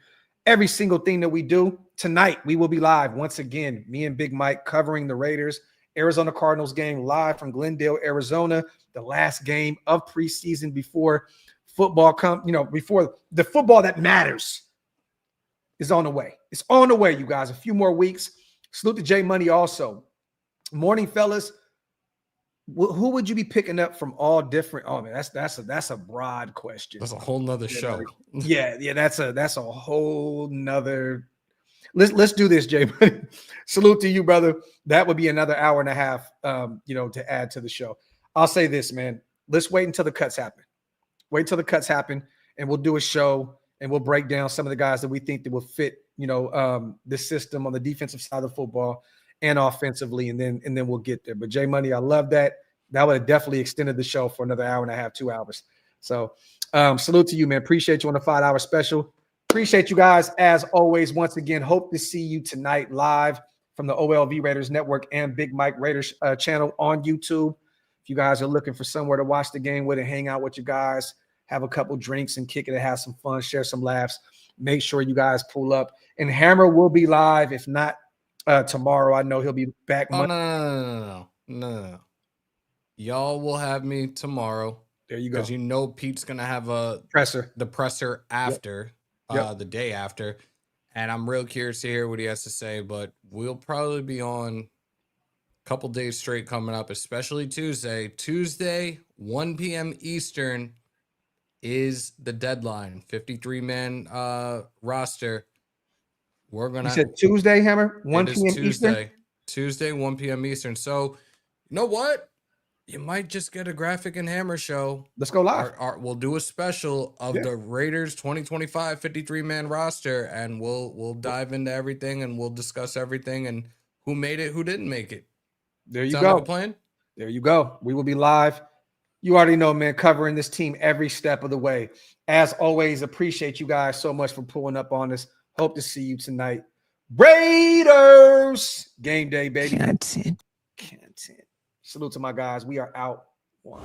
every single thing that we do. Tonight, we will be live once again, me and Big Mike covering the Raiders Arizona Cardinals game live from Glendale, Arizona, the last game of preseason before football before the football that matters is on the way. It's on the way, you guys. A few more weeks. Salute to J Money also. Morning, fellas. Who would you be picking up from all different? Oh man, that's a broad question. That's a whole nother show. Yeah, that's a whole nother. Let's do this, Jay. Salute to you, brother. That would be another hour and a half, to add to the show. I'll say this, man. Let's wait until the cuts happen. Wait until the cuts happen, and we'll do a show, and we'll break down some of the guys that we think that will fit, the system on the defensive side of football and offensively, and then we'll get there. But Jay Money, I love that. That would have definitely extended the show for another hour and a half, 2 hours. So salute to you, man. Appreciate you on the 5-hour special. Appreciate you guys as always. Once again, hope to see you tonight live from the OLV Raiders Network and Big Mike Raiders channel on YouTube. If you guys are looking for somewhere to watch the game with and hang out with you guys, have a couple drinks and kick it and have some fun, share some laughs, make sure you guys pull up. And Hammer will be live. If not tomorrow, I know he'll be back. No. Y'all will have me tomorrow. There you go. Because Pete's going to have the presser after. Yep. The day after, and I'm real curious to hear what he has to say, but we'll probably be on a couple days straight coming up, especially Tuesday, 1 p.m. Eastern is the deadline. 53-man roster. We're gonna. You said Tuesday, Hammer, 1 p.m. Eastern. Tuesday, 1 p.m. Eastern. So, you know what? You might just get a Graphk and Hammer show. Let's go live. We'll do a special of the Raiders 2025 53-man roster, and we'll dive into everything, and we'll discuss everything and who made it, who didn't make it. There you go. Like a plan? There you go. We will be live. You already know, man, covering this team every step of the way. As always, appreciate you guys so much for pulling up on us. Hope to see you tonight. Raiders game day, baby. Content. Salute to my guys. We are out. One.